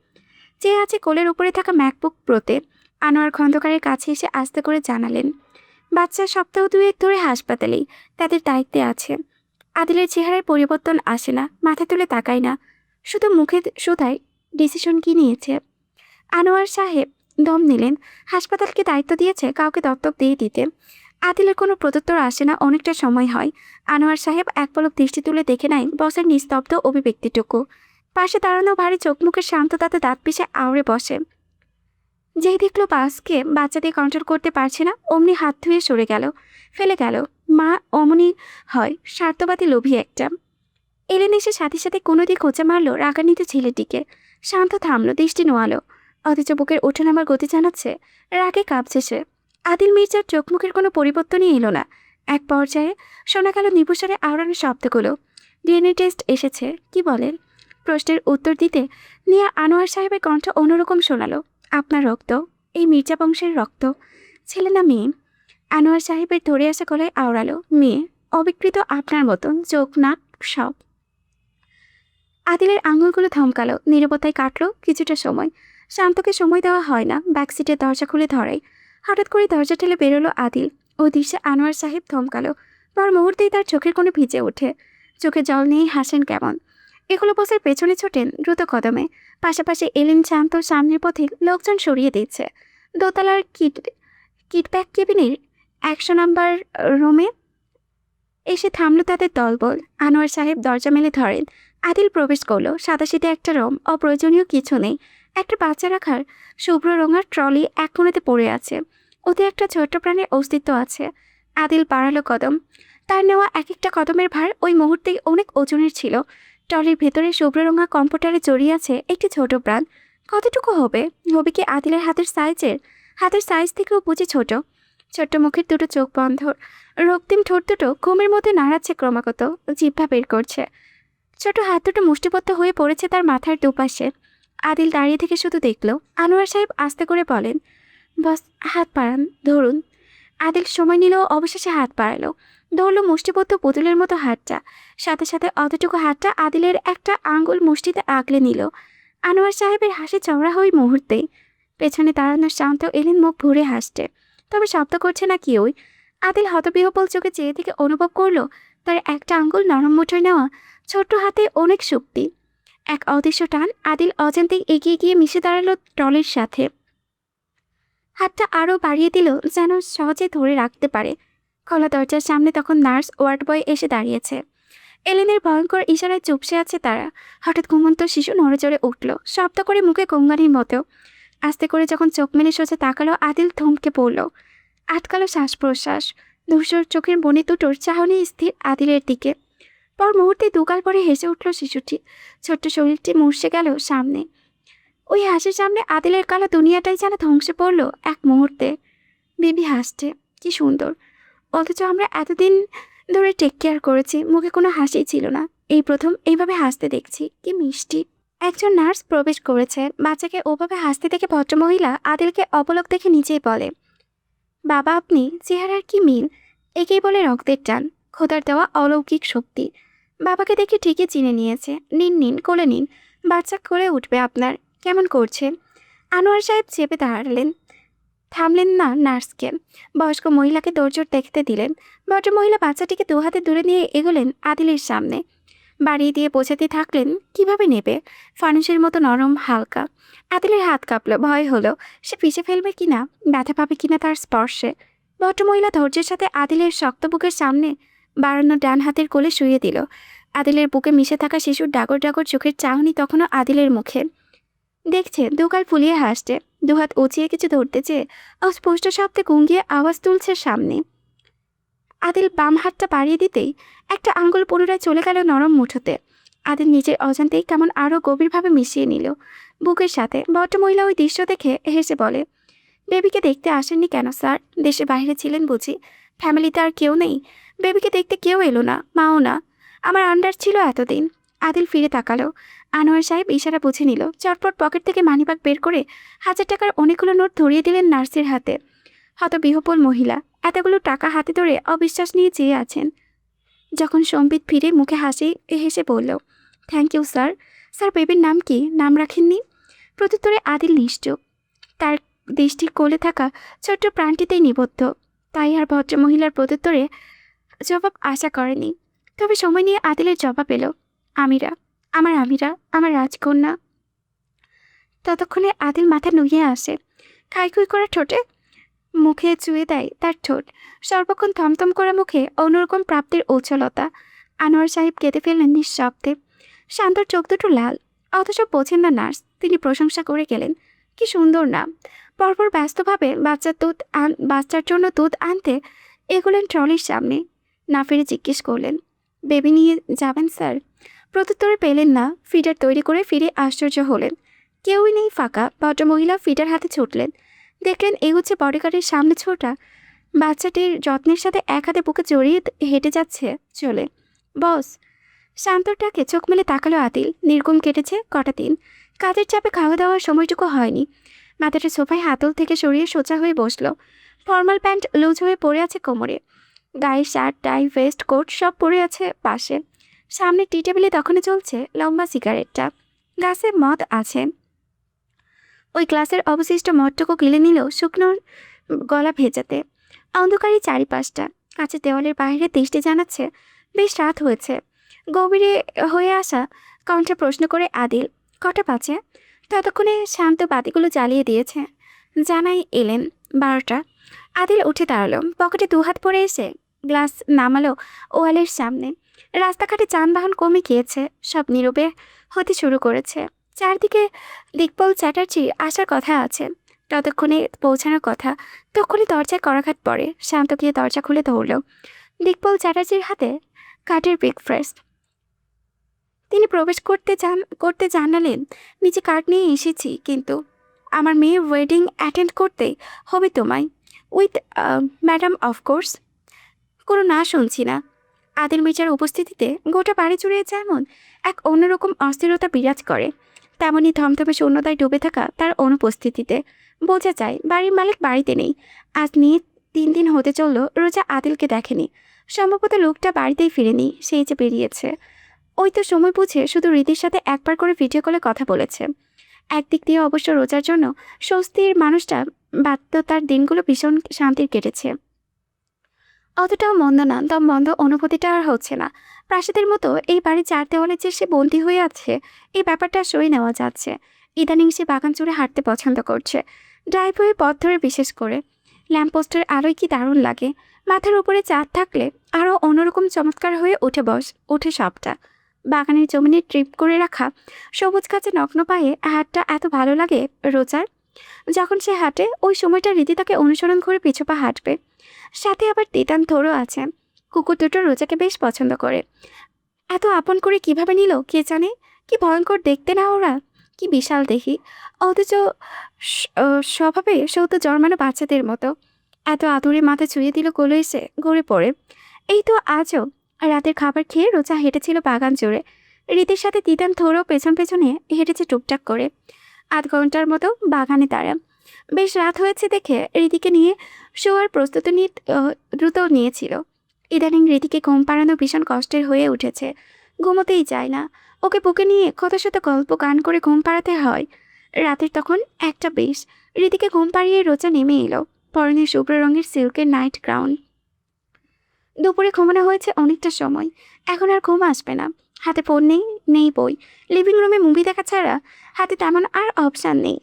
যে আছে কোলের উপরে থাকা ম্যাকবুক প্রোতে। আনোয়ার খন্দকারের কাছে এসে আস্তে করে জানালেন, বাচ্চা সপ্তাহ দুয়েক ধরে হাসপাতালেই, তাদের দায়িত্বে আছে। আদিলের চেহারায় পরিবর্তন আসে না, মাথা তুলে তাকায় না, শুধু মুখে শুধায় ডিসিশন কি নিয়েছে। আনোয়ার সাহেব দম নিলেন। হাসপাতালকে দায়িত্ব দিয়েছে কাউকে দত্তক দিয়ে দিতে। আদিলের কোনো প্রত্যুত্তর আসে না, অনেকটা সময় হয়। আনোয়ার সাহেব এক পলক দৃষ্টি তুলে দেখে নেয় বসের নিস্তব্ধ অভিব্যক্তিটুকু। পাশে দাঁড়ানো ভারী চোখ মুখের শান্ত তাতে দাঁত পিষে আউড়ে বসে। যেই দেখলো বাসকে বাচ্চা দিয়ে কন্ট্রোল করতে পারছে না, অমনি হাত ধুয়ে সরে গেল, ফেলে গেল। মা অমনি হয়, স্বার্থবাদী লোভী একটা। এলেন এসে সাথে সাথে কোনো দিক খোঁচা মারলো রাগান্বিত ছেলেটিকে। শান্ত থামলো, দৃষ্টি নোয়ালো, অথচ বুকের ওঠানামার গতি জানাচ্ছে রাগে কাঁপছে সে। আদিল মির্জার চোখ মুখের কোনো পরিবর্তনই এলো না। এক পর্যায়ে শোনা গেল নিপুষারে আওড়ানো শব্দগুলো, ডিএনএ টেস্ট এসেছে, কি বলেন? প্রশ্নের উত্তর দিতে নিয়ে আনোয়ার সাহেবের কণ্ঠ অন্যরকম শোনালো, আপনার রক্ত, এই মির্জা বংশের রক্ত। ছেলে না মেয়ে? আনোয়ার সাহেবের ধরে আসা গলায় আওড়ালো, মেয়ে, অবিকৃত আপনার মতন, চোখ নাক সব। আদিলের আঙুলগুলো থমকালো, নীরবতায় কাটলো কিছুটা সময়। শান্তকে সময় দেওয়া হয় না, ব্যাকসিটের দরজা খুলে ধরায়। হঠাৎ করে দরজা ঠেলে বেরোলো আদিল। ওই দৃশ্যে আনোয়ার সাহেব থমকালো, পর মুহূর্তেই তার চোখের কোণে ভিজে ওঠে। চোখে জল নিয়েই হাসেন কেমন। এগুলো বসের পেছনে ছোটেন দ্রুত কদমে। পাশাপাশি এলেন শান্ত, সামনের পথে লোকজন সরিয়ে দিচ্ছে। দোতলার কিটব্যাক কেবিনের 100 নাম্বার রুমে এসে থামলো তাদের দলবল। আনোয়ার সাহেব দরজা মেলে ধরেন। আদিল প্রবেশ করলো। সাদাসিধে একটা রুম, অপ্রয়োজনীয় কিছু নেই। একটা বাচ্চা রাখার শুভ্র রঙের ট্রলি এক কোণেতে পড়ে আছে, ওতে একটা ছোট্ট প্রাণের অস্তিত্ব আছে। আদিল বাড়ালো কদম। তার নেওয়া এক একটা কদমের ভার ওই মুহূর্তেই অনেক ওজনের ছিল। ট্রলির ভেতরে শুভ্র রঙা কম্পিউটারে জড়িয়ে আছে একটি ছোট প্রাণ। কতটুকু হবে? হবে কি আদিলের হাতের সাইজের? হাতের সাইজ থেকেও বুঝি ছোট। ছোট্ট মুখের দুটো চোখ বন্ধ, রক্তিম ঠোঁট দুটো ঘুমের মধ্যে নাড়াচ্ছে ক্রমাগত, জিহ্বা বের করছে। ছোট হাত দুটো মুষ্টিবদ্ধ হয়ে পড়েছে তার মাথার দুপাশে। আদিল দাঁড়িয়ে থেকে শুধু দেখল। আনোয়ার সাহেব আস্তে করে বলেন, বস হাত বাড়ান, ধরুন। আদিল সময় নিল, অবশেষে হাত বাড়ালো, ধরল মুষ্টিবদ্ধ পুতুলের মতো হাতটা। সাথে সাথে অতটুকু হাতটা আদিলের একটা আঙ্গুল মুষ্টিতে আগলে নিল। আনোয়ার সাহেবের হাসি চওড়া হয়ে মুহূর্তেই। পেছনে দাঁড়ানো শান্ত এলেন মুখ ভরে হাসছে, তবে শব্দ করছে না কেউই। আদিল হতবিহ্বল চোখে চেয়ে থেকে অনুভব করলো তার একটা আঙ্গুল নরম মুঠোয় নেওয়া ছোট্ট হাতে অনেক শক্তি। এক অদৃশ্য টান, আদিল অজান্তেই এগিয়ে গিয়ে মিশে দাঁড়ালো ট্রলির সাথে। হাতটা আরও বাড়িয়ে দিল যেন সহজে ধরে রাখতে পারে। খোলা দরজার সামনে তখন নার্স, ওয়ার্ড বয় এসে দাঁড়িয়েছে। এলেনের ভয়ঙ্কর ইশারায় চুপসে আছে তারা। হঠাৎ ঘুমন্ত শিশু নড়েচড়ে উঠল, শব্দ করে, মুখে গঙ্গানির মতো। আস্তে করে যখন চোখ মেলে সোজা তাকালো, আদিল থমকে পড়ল। আটকালো শ্বাস প্রশ্বাস। ধূসর চোখের মণি দুটোর চাহনি স্থির আদিলের দিকে। পর মুহূর্তে দুগাল পরে হেসে উঠল শিশুটি। ছোট্ট শরীরটি মুর্শে গেল সামনে। ওই হাসির সামনে আদিলের কালো দুনিয়াটাই যেন ধ্বংসে পড়ল এক মুহূর্তে। বেবি হাসছে, কি সুন্দর! অথচ আমরা এতদিন ধরে টেক কেয়ার করেছি, মুখে কোনো হাসি ছিল না। এই প্রথম এইভাবে হাসতে দেখছি, কি মিষ্টি। একজন নার্স প্রবেশ করেছে। বাচ্চাকে ওভাবে হাসতে দেখে ভদ্রমহিলা আদিলকে অপলক দেখে নিচেই বলে, বাবা আপনি, চেহারার কি মিল! একেই বলে রক্তের টান, খোদার দেওয়া অলৌকিক শক্তি। বাবাকে দেখে ঠিকই চিনে নিয়েছে। নিন নিন, কোলে নিন, বাচ্চা কোলে উঠবে আপনার। কেমন করছে? আনোয়ার সাহেব চেপে দাঁড়ালেন, থামলেন না নার্সকে। বয়স্ক মহিলাকে দৌড়জোড় দেখতে দিলেন। ভদ্রমহিলা বাচ্চাটিকে দু হাতে দূরে নিয়ে এগোলেন আদিলের সামনে। বাড়িয়ে দিয়ে বোঝাতে থাকলেন কিভাবে নেবে। ফানুসের মতো নরম, হালকা। আদিলের হাত কাঁপল, ভয় হলো সে পিষে ফেলবে কিনা, ব্যথা পাবে কিনা তার স্পর্শে। ভদ্রমহিলা ধৈর্যের সাথে আদিলের শক্ত বুকের সামনে বাড়ানো ডান হাতের কোলে শুয়ে দিল। আদিলের বুকে মিশে থাকা শিশুর ডাগর ডাগর চোখের চাহনি তখনও আদিলের মুখে। দেখছে, দুগাল ফুলিয়ে হাসছে, দুহাত উঁচিয়ে কিছু ধরতে চেয়ে অস্পষ্ট শব্দে গুঙ্গিয়ে আওয়াজ তুলছে সামনে। আদিল বাম হাতটা বাড়িয়ে দিতেই একটা আঙ্গুল পুনরায় চলে গেল নরম মুঠোতে। আদিল নিজের অজান্তেই কেমন আরও গভীরভাবে মিশিয়ে নিল বুকের সাথে। ভদ্রমহিলা ওই দৃশ্য দেখে হেসে বলে, বেবিকে দেখতে আসেননি কেন স্যার? দেশের বাইরে ছিলেন বুঝি? ফ্যামিলিতে আর কেউ নেই? বেবিকে দেখতে কেউ এলো না, মাও না? আমার আন্ডার ছিল এতদিন। আদিল ফিরে তাকালো। আনোয়ার সাহেব ইশারা বুঝে নিল। চটপট পকেট থেকে মানিব্যাগ বের করে 1000 টাকার অনেকগুলো নোট ধরিয়ে দিলেন নার্সের হাতে। হতবিহ্বল মহিলা এতগুলো টাকা হাতে ধরে অবিশ্বাস নিয়ে চেয়ে আছেন। যখন সম্বিত ফিরে মুখে হাসি হেসে বলল, থ্যাংক ইউ স্যার। স্যার বেবির নাম কি? নাম রাখেননি? প্রত্যুত্তরে আদিল নিশ্চুপ। তার দৃষ্টি কোলে থাকা ছোট্ট প্রাণটিতেই নিবদ্ধ। তাই আর ভদ্রমহিলার প্রত্যুত্তরে জবাব আশা করেনি। তবে সময় নিয়ে আদিলের জবাব এলো, আমিরা, আমার আমিরা, আমার রাজকন্যা। ততক্ষণে আদিল মাথা নুইয়ে আসে। খাইখুই করা ঠোঁটে মুখে চুয়ে দেয় তার ঠোঁট। সর্বক্ষণ থমথম করা মুখে অন্যরকম প্রাপ্তির ঔজ্জ্বলতা। আনোয়ার সাহেব কেঁদে ফেললেন নিঃশব্দে। শান্তর চোখ দুটো লাল, অথচ বোঝেন না নার্স। তিনি প্রশংসা করে গেলেন, কি সুন্দর নাম। পরপর ব্যস্তভাবে বাচ্চার জন্য দুধ আনতে এগোলেন ট্রলির সামনে। না ফিরে জিজ্ঞেস করলেন, বেবি নিয়ে যাবেন স্যার? প্রত্যুত্তরে পেলেন না। ফিডার তৈরি করে ফিরে আশ্চর্য হলেন, কেউই নেই, ফাঁকা। ভদ্রমহিলা ফিডার হাতে ছুটলেন। দেখলেন এই হচ্ছে বডিগার্ডের সামনে ছোটা বাচ্চাটির যত্নের সাথে এক হাতে বুকে জড়িয়ে হেঁটে যাচ্ছে চলে। বস! শান্তটাকে চোখ মেলে তাকালো আদিল। নির্ঘুম কেটেছে কটা দিন। কাজের চাপে খাওয়া দাওয়ার সময়টুকু হয়নি। মাথাটা সোফায় হাতল থেকে সরিয়ে সোজা হয়ে বসলো। ফর্মাল প্যান্ট লুজ হয়ে পড়ে আছে কোমরে। গায়ে শার্ট, টাই, ভেস্ট, কোট সব পড়ে আছে পাশে। সামনে টি টেবিলে তখনই চলছে লম্বা সিগারেটটা। গ্লাসে মদ আছে। ওই গ্লাসের অবশিষ্ট মদটুকু গিলে নিল শুকনো গলা ভেজাতে। অন্ধকারী চারিপাশটা। কাছে দেওয়ালের বাইরে দৃষ্টি জানাচ্ছে বেশ রাত হয়েছে। গভীরে হয়ে আসা কণ্ঠে প্রশ্ন করে আদিল, কটা বাজে? ততক্ষণে শান্ত বাতিগুলো জ্বালিয়ে দিয়েছে। জানাই এলেন 12টা। আদিল উঠে দাঁড়ালো। পকেটে দুহাত পরে এসে গ্লাস নামালো ওয়ালের সামনে। রাস্তাঘাটে যানবাহন কমে গিয়েছে, সব নীরবে হতে শুরু করেছে। চারদিকে দিকপল চ্যাটার্জির আসার কথা আছে, ততক্ষণে পৌঁছানোর কথা। তখনই দরজায় করাঘাত পড়ে। শান্ত গিয়ে দরজা খুলে ধরল। দিকপল চ্যাটার্জির হাতে কার্ডের ব্রেকফাস্ট। তিনি প্রবেশ করতে জানালেন, নিচে কার্ড নিয়ে এসেছি, কিন্তু আমার মেয়ে ওয়েডিং অ্যাটেন্ড করতে হবে তোমায়। With madam of course. কোনো না শুনছি না। আদিল মির্জার উপস্থিতিতে গোটা বাড়ি জুড়ে যেমন এক অন্যরকম অস্থিরতা বিরাজ করে, তেমনি থমথমে শূন্যতায় ডুবে থাকা তার অনুপস্থিতিতে বোঝা যায় বাড়ির মালিক বাড়িতে নেই। আজ নিয়ে 3 দিন হতে চলল রোজা আদিলকে দেখেনি। সম্ভবত লোকটা বাড়িতেই ফিরেনি, সেই যে বেরিয়েছে। ওই তো সময় বুঝে শুধু রীতির সাথে একবার করে ভিডিও কলে কথা বলেছে। একদিক দিয়ে অবশ্য রোজার জন্য স্বস্তির মানুষটা বাধ্যতার দিনগুলো ভীষণ শান্তির কেটেছে। অতটাও মন্দ না, দম বন্ধ অনুভূতিটা আর হচ্ছে না। প্রাসাদের মতো এই বাড়ির 4 দেওয়ালে যে সে বন্দী হয়ে আছে, এই ব্যাপারটা সই নেওয়া যাচ্ছে। ইদানিং সে বাগান চড়ে হাঁটতে পছন্দ করছে, ড্রাইভওয়ে পথ ধরে। বিশেষ করে ল্যাম্পপোস্টের আলোয় কি দারুণ লাগে। মাথার উপরে চাঁদ থাকলে আরও অন্যরকম চমৎকার হয়ে ওঠে সবটা। বাগানের জমিনে ট্রিপ করে রাখা সবুজ গাছে নগ্ন পায়ে হাঁটটা এত ভালো লাগে রোজার। যখন সে হাঁটে ওই সময়টা রীতি তাকে অনুসরণ করে পিছু পা হাঁটবে। সাথে আবার তিতান থোড়ও আছে। কুকুর দুটো রোজাকে বেশ পছন্দ করে। এত আপন করে কিভাবে নিল কে জানে। কি ভয়ঙ্কর দেখতে না ওরা, কি বিশাল দেখি, অথচ স্বভাবে সৌত জন্মানো বাচ্চাদের মতো। এত আদুরে মাথা ছুঁয়ে দিল কোলে এসে গড়ে পড়ে। এই তো আজও রাতের খাবার খেয়ে রোজা হেঁটেছিল বাগান জুড়ে। রীতির সাথে তিতান থোড়ও পেছন পেছনে হেঁটেছে টুকটাক করে। ৮ ঘন্টার মতো বাগানে তারা। বেশ রাত হয়েছে দেখে রীতিকে নিয়ে শোয়ার প্রস্তুতি দ্রুত নিয়েছিল। ইদানিং রীতিকে ঘুম পাড়ানো ভীষণ কষ্টের হয়ে উঠেছে। ঘুমোতেই চায় না। ওকে বুকে নিয়ে কত শত গল্প গান করে ঘুম পাড়াতে হয়। রাতের তখন ১টা ২০। রীতিকে ঘুম পাড়িয়ে রোজা নেমে এলো, পরনে শুভ্র রঙের সিল্কের নাইট গ্রাউন। দুপুরে ঘুমানো হয়েছে অনেকটা সময়, এখন আর ঘুম আসবে না। হাতে ফোন নেই, নেই বই। লিভিং রুমে মুভি দেখা ছাড়া হাতে তেমন আর অপশান নেই।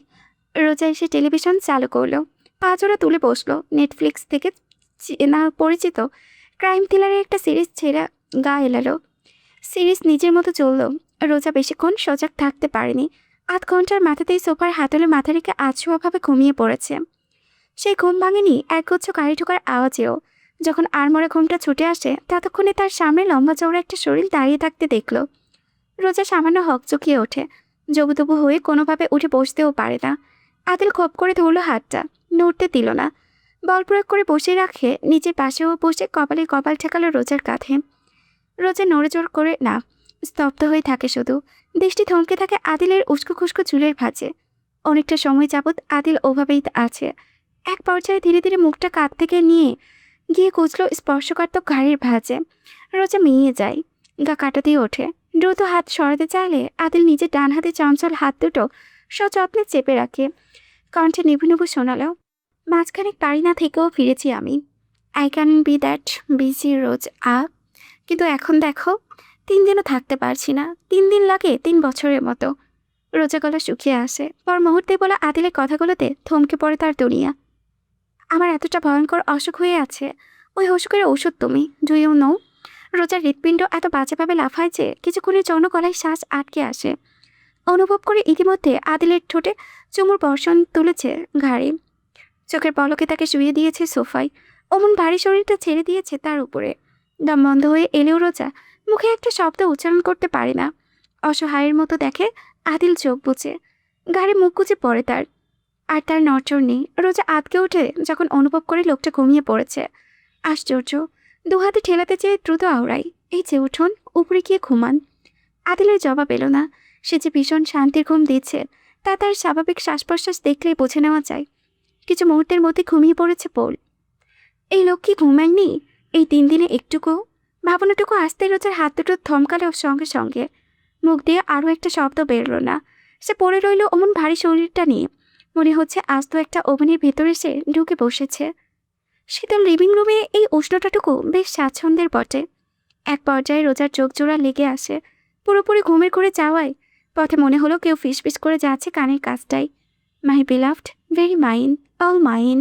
রোজা এসে টেলিভিশন চালু করলো, পা জোড়া তুলে বসলো। নেটফ্লিক্স থেকে চেনা পরিচিত ক্রাইম থ্রিলারের একটা সিরিজ ছেড়ে গা এলালো। সিরিজ নিজের মতো চলল। রোজা বেশিক্ষণ সজাগ থাকতে পারেনি। ৮ ঘন্টার মাথাতেই সোফার হাতলে মাথা রেখে আছোয়াভাবে ঘুমিয়ে পড়েছে। সেই ঘুম ভাঙেনি একগুচ্ছ গাড়ি ঢোকার আওয়াজেও। যখন আড়মোড়া ঘুমটা ছুটে আসে, ততক্ষণে তার সামনে লম্বা চওড়া একটা শরীর দাঁড়িয়ে থাকতে দেখল। রোজা সামান্য হকচকিয়ে ওঠে। জবুতবু হয়ে কোনোভাবে উঠে বসতেও পারে না। আদিল খপ করে ধরল হাতটা, নড়তে দিল না। বল প্রয়োগ করে বসে রাখে নিজের পাশেও বসে কপালে কপাল ঠেকালো রোজার কাঁধে। রোজা নড়েচড় করে না, স্তব্ধ হয়ে থাকে শুধু। দৃষ্টি থমকে থাকে আদিলের উস্কো খুস্কো চুলের ভাঁজে। অনেকটা সময় যাবৎ আদিল ওভাবেই আছে। এক পর্যায়ে ধীরে ধীরে মুখটা কাঁধ থেকে নিয়ে গিয়ে কুচলো স্পর্শকাতক ঘাড়ির ভাঁজে। রোজা মিইয়ে যায়, গা কাটা দিয়ে ওঠে। দ্রুত হাত সরাতে চাইলে আদিল নিজের ডান হাতে চঞ্চল হাত দুটো সযত্নে চেপে রাখে। কণ্ঠে নিভু নিভু শোনালো, মাঝখানে পারি না থেকেও ফিরেছি আমি। I can be that busy রোজ কিন্তু এখন দেখো, 3 দিনও থাকতে পারছি না। 3 দিন লাগে 3 বছরের মতো। রোজা গলা শুকিয়ে আসে। পর মুহূর্তে বলা আদিলের কথাগুলোতে থমকে পড়ে তার দুনিয়া। আমার এতটা ভয়ঙ্কর অসুখ হয়ে আছে, ওই অসুখের ওষুধ তুমি, ডু ইউ নো? রোজার হৃৎপিণ্ড এত বাজেভাবে লাফায় যে কিছুক্ষণের জন্য গলায় শ্বাস আটকে আসে। অনুভব করে ইতিমধ্যে আদিলের ঠোঁটে চুমুর বর্ষণ তুলেছে ঘাড়ে। চোখের পলকে তাকে শুয়ে দিয়েছে সোফায়। অমন ভারী শরীরটা ছেড়ে দিয়েছে তার উপরে। দম বন্ধ হয়ে এলেও রোজা মুখে একটা শব্দ উচ্চারণ করতে পারে না। অসহায়ের মতো দেখে আদিল চোখ বুজে। ঘাড়ে মুখ গুজে পড়ে তার। আর তার নড়চড় নেই। রোজা আতকে ওঠে যখন অনুভব করে লোকটা ঘুমিয়ে পড়েছে। আশ্চর্য। 2 হাতে ঠেলাতে চেয়ে দ্রুত আওড়াই, এই যে উঠোন, উপরে গিয়ে ঘুমান। আদিলের জবাব এলো না। সে যে ভীষণ শান্তির ঘুম দিচ্ছে তা তার স্বাভাবিক শ্বাস প্রশ্বাস দেখলেই বুঝে নেওয়া যায়। কিছু মুহূর্তের মধ্যে ঘুমিয়ে পড়েছে পোল। এই লোক কি ঘুমায়নি এই 3 দিনে একটুকু? ভাবনাটুকু আসতে রোজার হাত দুটো থমকালো সঙ্গে সঙ্গে। মুখ দিয়ে আরও একটা শব্দ বেরোলো না। সে পড়ে রইল অমন ভারী শরীরটা নিয়ে। মনে হচ্ছে আজ তো একটা ওভেনের ভেতরে সে ঢুকে বসেছে। শীতল লিভিং রুমে এই উষ্ণতাটুকু বেশ স্বাচ্ছন্দ্যের বটে। এক পর্যায়ে রোজার চোখ জোড়া লেগে আসে। পুরোপুরি ঘুমের করে যাওয়ায় পথে মনে হলো কেউ ফিসফিস করে যাচ্ছে কানের কাছটাই। My beloved, very mine, all mine.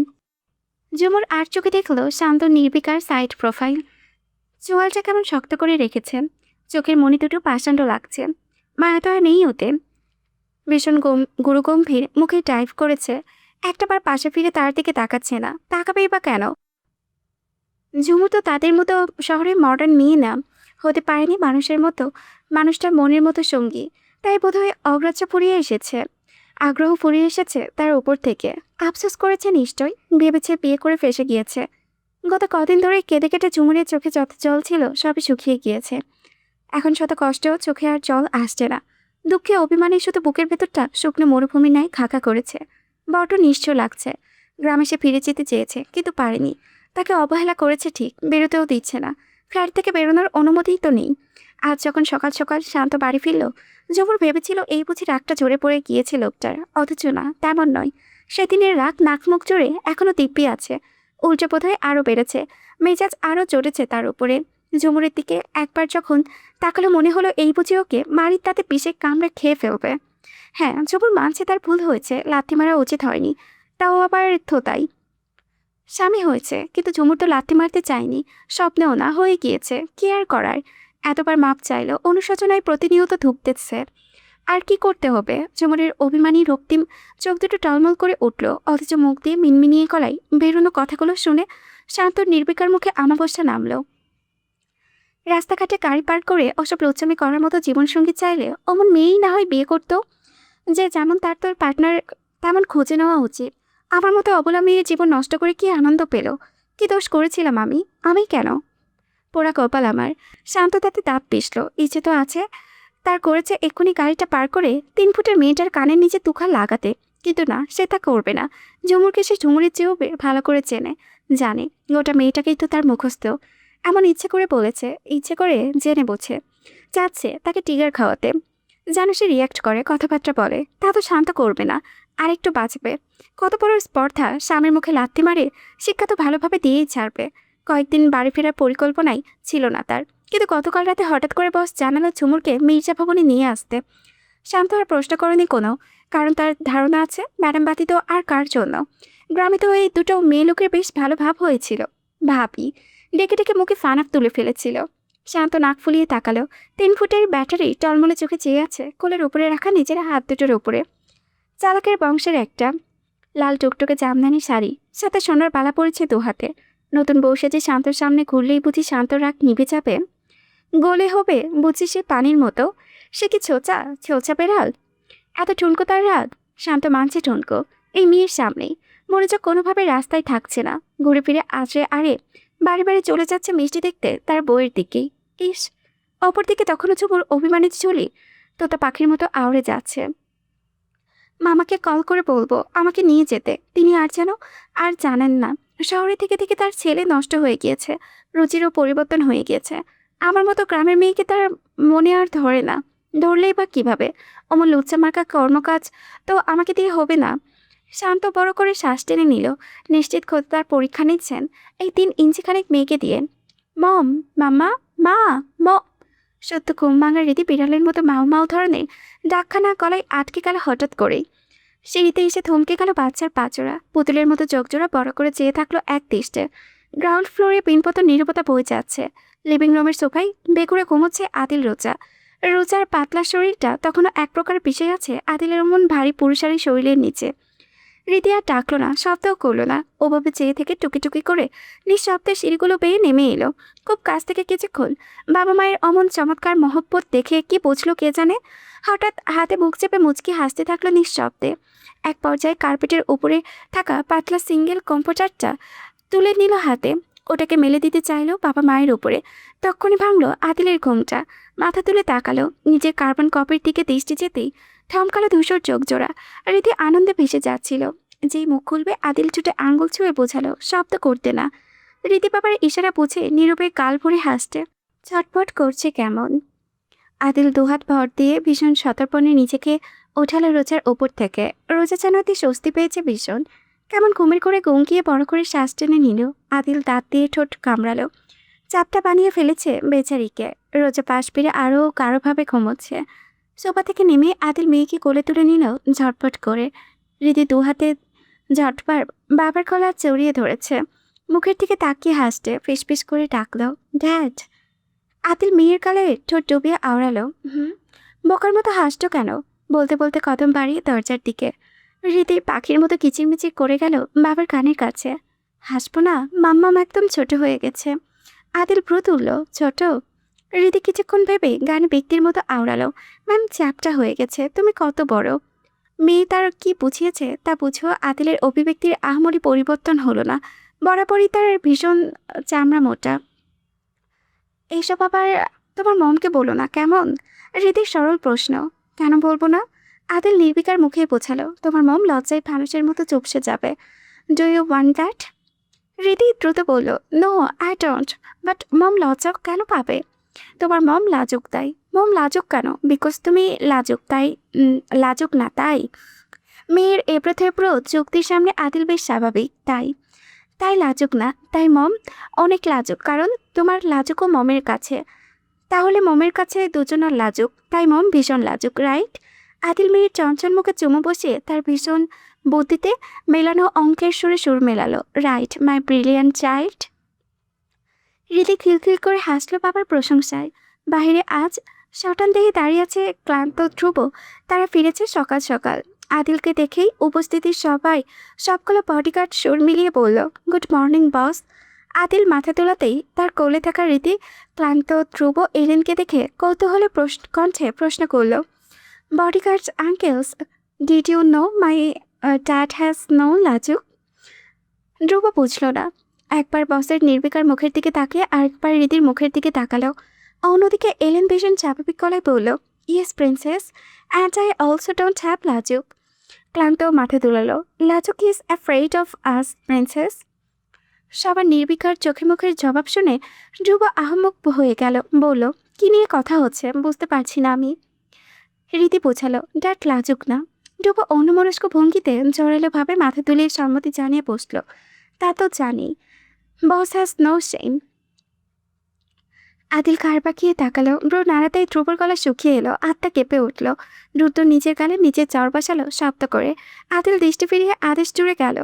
Jhumur আর চোখে দেখলো শান্ত নির্বিকার সাইড প্রোফাইল। চোয়ালটা কেমন শক্ত করে রেখেছে। চোখের মনি দুটো পাষাণ্ড লাগছে। মায়া তো আর নেই ওতে। ভীষণ গুরুগম্ভীর মুখে টাইপ করেছে। একটাবার পাশে ফিরে তার দিকে তাকাচ্ছে না। তাকাবেই বা কেন? ঝুমু তো তাদের মতো শহরের মডার্ন মেয়ে না, হতে পারেনি মানুষের মতো, মানুষটার মনের মতো সঙ্গী। তাই বোধহয় অগ্রাহ্য ফুরিয়ে এসেছে, আগ্রহ ফুরিয়ে এসেছে তার উপর থেকে। আফসোস করেছে নিশ্চয়, ভেবেছে বিয়ে করে ফেসে গিয়েছে। গত কদিন ধরে কেঁদে কেটে ঝুমুরের চোখে যত জল ছিল সবই শুকিয়ে গিয়েছে। এখন শত কষ্টেও চোখে আর জল আসছে না। দুঃখে অভিমানে শুধু বুকের ভেতরটা শুকনো মরুভূমি ন্যায় খাকা করেছে। বড্ড নিশ্চয় লাগছে। গ্রামে সে ফিরে যেতে চেয়েছে কিন্তু পারেনি। তাকে অবহেলা করেছে ঠিক, বেরোতেও দিচ্ছে না। ফ্ল্যাট থেকে বেরোনোর অনুমতিই তো নেই। আজ যখন সকাল সকাল শান্ত বাড়ি ফিরল, ঝুমুর ভেবেছিল এই বুঝি রাগটা জোরে পড়ে গিয়েছে লোকটার। অথচ না, তেমন নয়। সেদিনের রাগ নাকমুখ জোরে এখনও দিব্যি আছে। উল্টো বোধহয় আরও বেড়েছে। মেজাজ আরও চড়েছে তার উপরে। ঝুমুরের দিকে একবার যখন তাকালো মনে হলো এই বুঝি ওকে মারির তাতে পিষে কামড়ে খেয়ে ফেলবে। হ্যাঁ, ঝুমুর মানছে তার ভুল হয়েছে, লাথি মারা উচিত হয়নি। তাও আবার থোতাই। স্বামী হয়েছে, কিন্তু ঝুমুর তো লাথি মারতে চায়নি, স্বপ্নেও না, হয়ে গিয়েছে। কি আর করার? এতবার মাপ চাইলো, অনুশোচনায় প্রতিনিয়ত ধুঁকতেছে। আর কি করতে হবে? ঝুমুরের অভিমানী রক্তিম চোখ দুটো টলমল করে উঠল, অথচ মুখ দিয়ে মিনমিনিয়ে গলায় বেরোনো কথাগুলো শুনে শান্ত নির্বিকার মুখে আমাবস্যা নামল। রাস্তাঘাটে গাড়ি পার করে ওসব লোচ্চামি করার মতো জীবনসঙ্গী চাইলে অমন মেয়েই না হয় বিয়ে করতো। যে যেমন তার তোর পার্টনার তেমন খুঁজে নেওয়া উচিত। আমার মতো অবলা মেয়ের জীবন নষ্ট করে কি আনন্দ পেল? কি দোষ করেছিলাম আমি? আমি কেন? পোড়া কপাল আমার। শান্ত তাতে দাঁত পিষল। ইচ্ছে তো আছে তার করেছে এক্ষুনি গাড়িটা পার করে 3 ফুটের মেয়েটার কানের নিচে তুখা লাগাতে, কিন্তু না, সে তা করবে না। ঝুমুরকে সে ঝুমুরের চেয়েও ভালো করে চেনে, জানে গোটা মেয়েটাকেই তো তার মুখস্থ। এমন ইচ্ছে করে বলেছে, ইচ্ছে করে জেনে বোঝে চাচ্ছে তাকে টিগার খাওয়াতে, যেন সে রিয়াক্ট করে, কথাবার্তা বলে। তা তো শান্ত করবে না, আর একটু বাঁচবে। কত বড় স্পর্ধা, স্বামীর মুখে লাথি মারে শিক্ষা তো ভালোভাবে দিয়েই ছাড়বে। কয়েকদিন বাড়ি ফেরার পরিকল্পনাই ছিল না তার, কিন্তু গতকাল রাতে হঠাৎ করে বস জানালো ঝুমুরকে মির্জা ভবনে নিয়ে আসতে। শান্ত আর প্রশ্ন করেনি কোনো, কারণ তার ধারণা আছে ম্যাডাম ব্যতীত আর কার জন্য। গ্রামে তো এই দুটো মেয়ে লোকের বেশ ভালো ভাব হয়েছিল। ভাবি ডেকে ডেকে মুখে ফানাফ তুলে ফেলেছিল। শান্ত নাক ফুলিয়ে তাকালো। 3 ফুটের ব্যাটারি টলমলে চোখে চেয়ে আছে কোলের উপরে রাখা নিজের হাত দুটোর উপরে। চালকের বংশের একটা লাল টুকটুকে জামদানি শাড়ি, সাথে সোনার বালা পড়েছে 2 হাতে। নতুন বউ সেজে শান্তর সামনে ঘুরলেই বুঝি শান্ত রাগ নিভে যাবে, গলে হবে বুঝি সে পানির মতো। সে কি ছোচা, ছোচা বেড়াল? এত ঠুনকো তার রাগ? শান্ত মানছে ঠুনকো, এই মেয়ের সামনেই। মনোযোগ কোনোভাবে রাস্তায় থাকছে না, ঘুরে ফিরে আছড়ে আরে বাড়ি বাড়ি চলে যাচ্ছে মিষ্টি দেখতে তার বউয়ের দিকেই। ইস, অপরদিকে তখনও ঝুমুর অভিমানিত চলি তোতা পাখির মতো আউড়ে যাচ্ছে। মামাকে কল করে বলবো আমাকে নিয়ে যেতে। তিনি আর জানেন না শহরে থেকে থেকে তার ছেলে নষ্ট হয়ে গিয়েছে, রুচিরও পরিবর্তন হয়ে গিয়েছে। আমার মতো গ্রামের মেয়েকে তার মনে আর ধরে না, ধরলেই বা কিভাবে? অমন লুচ্চা মার্কা কর্মকাজ তো আমাকে দিয়ে হবে না। শান্ত বড় করে শ্বাস টেনে নিল, নিশ্চিত খোদ তার পরীক্ষা নিচ্ছেন এই 3 ইঞ্চি খানিক মেয়েকে দিয়ে। মম, মাম্মা, মা, ম। সত্য ঘুম ভাঙার রীতি বিড়ালের মতো মাও মাও ধরনের ডাকখানা গলায় আটকে গেল হঠাৎ করেই। সিঁড়িতে এসে থমকে গেল বাচ্চার পাচোরা, পুতুলের মতো চোখজোড়া বড় করে চেয়ে থাকলো এক দৃষ্টে। গ্রাউন্ড ফ্লোরে পিনপত নীরবতা বয়ে যাচ্ছে। লিভিং রুমের সোফায় বেকুড়ে ঘুমোচ্ছে আদিল রোজা। রোজার পাতলা শরীরটা তখনও এক প্রকার পিষে আছে আদিলের মন ভারী পুরুষালী শরীরের নিচে। রীতি আর ডাকলো না, শব্দও করলো না, ওভাবে চেয়ে থেকে টুকি টুকি করে নিঃশব্দে সিঁড়িগুলো বেয়ে নেমে এলো। খুব কাছ থেকে কিছুক্ষণ বাবা মায়ের অমন চমৎকার মহব্বত দেখে কি বুঝলো কে জানে। হঠাৎ হাতে মুখ চেপে মুচকি হাসতে থাকলো নিঃশব্দে। এক পর্যায়ে কার্পেটের উপরে থাকা পাতলা সিঙ্গেল কম্পিউটারটা তুলে নিল হাতে, ওটাকে মেলে দিতে চাইলো বাবা মায়ের উপরে। তখনই ভাঙলো আদিলের ঘুমটা। মাথা তুলে তাকালো, নিজের কার্বন কপির দিকে দৃষ্টি যেতেই থমকালো ধূসর চোখ জোড়া। রীতি আনন্দে ভেসে যাচ্ছিল। যেই মুখ খুলবে আদিল ছুটে আঙ্গুল ছুঁয়ে বোঝালো শব্দ করতে না। রীতি বাবার ইশারা বুঝে নীরবে গাল ভরে হাসতে ছটফট করছে কেমন। আদিল দুহাত ভর দিয়ে ভীষণ সতর্পণে নিজেকে ওঠালো রোজার ওপর থেকে। রোজা যেন অতি স্বস্তি পেয়েছে ভীষণ, কেমন ঘুমের করে গঙ্গিয়ে বড় করে শ্বাস টেনে নিল। আদিল দাঁত দিয়ে ঠোঁট কামড়ালো, চাপটা বানিয়ে ফেলেছে বেচারিকে। রোজা পাশ ফিরে আরও গাঢ়ভাবে ঘুমোচ্ছে। সোফা থেকে নেমে আদিল মেয়েকে কোলে তুলে নিল ঝটপট করে। রীতি 2 হাতে ঝটপট বাবার গলা জড়িয়ে ধরেছে, মুখের দিকে তাকিয়ে হাসতে ফিসফিস করে ডাকলো ড্যাড। আদিল মেয়ের গালে ঠোঁট ডুবিয়ে আওড়ালো বোকার মতো হাসতো কেন? বলতে বলতে কদম বাড়িয়ে দরজার দিকে। রীতি পাখির মতো কিচিরমিচির করে গেল বাবার কানের কাছে। হাসবো না, মাম্মাম একদম ছোট হয়ে গেছে। আদিল ভ্রু তুলল, ছোট? রীতি কিছুক্ষণ ভেবে গানে ব্যক্তির মতো আওড়ালো, ম্যাম চ্যাপটা হয়ে গেছে, তুমি কত বড়। মেয়ে তার কি বুঝিয়েছে তা বুঝেও আদিলের অভিব্যক্তির আহামরি পরিবর্তন হলো না, বরাবরই তার ভীষণ চামড়া মোটা। এইসব আবার তোমার মমকে বলো না কেমন? রীতির সরল প্রশ্ন। কেন বলবো না? আদিল নির্বিকার মুখে বোঝালো, তোমার মম লজ্জায় ফানুষের মতো চুপসে যাবে। Do you want that? Riti দ্রুত বলল, no I don't, but mom লজ্জা কেন পাবে? তোমার মম লাজুক তাই। মম লাজুক কেন? বিকজ তুমি লাজুক তাই? লাজুক না তাই? মেয়ের এবড়ো থেবড়ো যুক্তির সামনে আদিল বেশ স্বাভাবিক, তাই? তাই লাজুক না, তাই মম অনেক লাজুক, কারণ তোমার লাজুকও মমের কাছে। তাহলে মমের কাছে দুজনের লাজুক, তাই মম ভীষণ লাজুক, রাইট? আদিল মেয়ের চঞ্চল মুখে চুমু বসিয়ে তার ভীষণ বুদ্ধিতে মেলানো অঙ্কের সুরে সুর মেলালো, রাইট মাই ব্রিলিয়ান্ট চাইল্ড। রীতি খিলখিল করে হাসলো বাবার প্রশংসায়। বাহিরে আজ শটান দেহে দাঁড়িয়ে আছে ক্লান্ত ধ্রুব, তারা ফিরেছে সকাল সকাল। আদিলকে দেখেই উপস্থিতির সবগুলো বডিগার্ড সুর মিলিয়ে বলল, গুড মর্নিং বস। আদিল মাথা তোলাতেই তার কোলে থাকা রীতি ক্লান্ত ধ্রুব এলেনকে দেখে কৌতূহলে কণ্ঠে প্রশ্ন করল, bodyguards uncles, did you know my dad has no লাজুক? ধ্রুব বুঝল না, একবার বসের নির্বিকার মুখের দিকে তাকিয়ে আরেকবার রীতির মুখের দিকে তাকালো। অন্যদিকে এলেন ভীষণ স্বাভাবিক গলায় বলল, yes princess, and I also don't have লাজুক। ক্লান্ত মাথা দুলালো। লাজুক is afraid of us princess. সবার নির্বিকার চোখে মুখের জবাব শুনে ধ্রুব আহম্মক হয়ে গেল। বলল, কি নিয়ে কথা হচ্ছে বুঝতে পারছি না আমি। রীতি বোঝালো, ড্যাড লাজুক না। ধ্রুব অন্যমনস্ক ভঙ্গিতে জোরালোভাবে মাথা তুলিয়ে সম্মতি জানিয়ে বসল। তা তো জানি, বস হ্যাজ নো শেম। আদিল কার পাকিয়ে তাকালো। ব্রো নাড়াতেই ধ্রুবর গলা শুকিয়ে এলো, আত্মা কেঁপে উঠল। দ্রুত নিজের গালে নিজের চর বসালো শব্দ করে। আদিল দৃষ্টি ফিরিয়ে আদেশ জুড়ে গেল,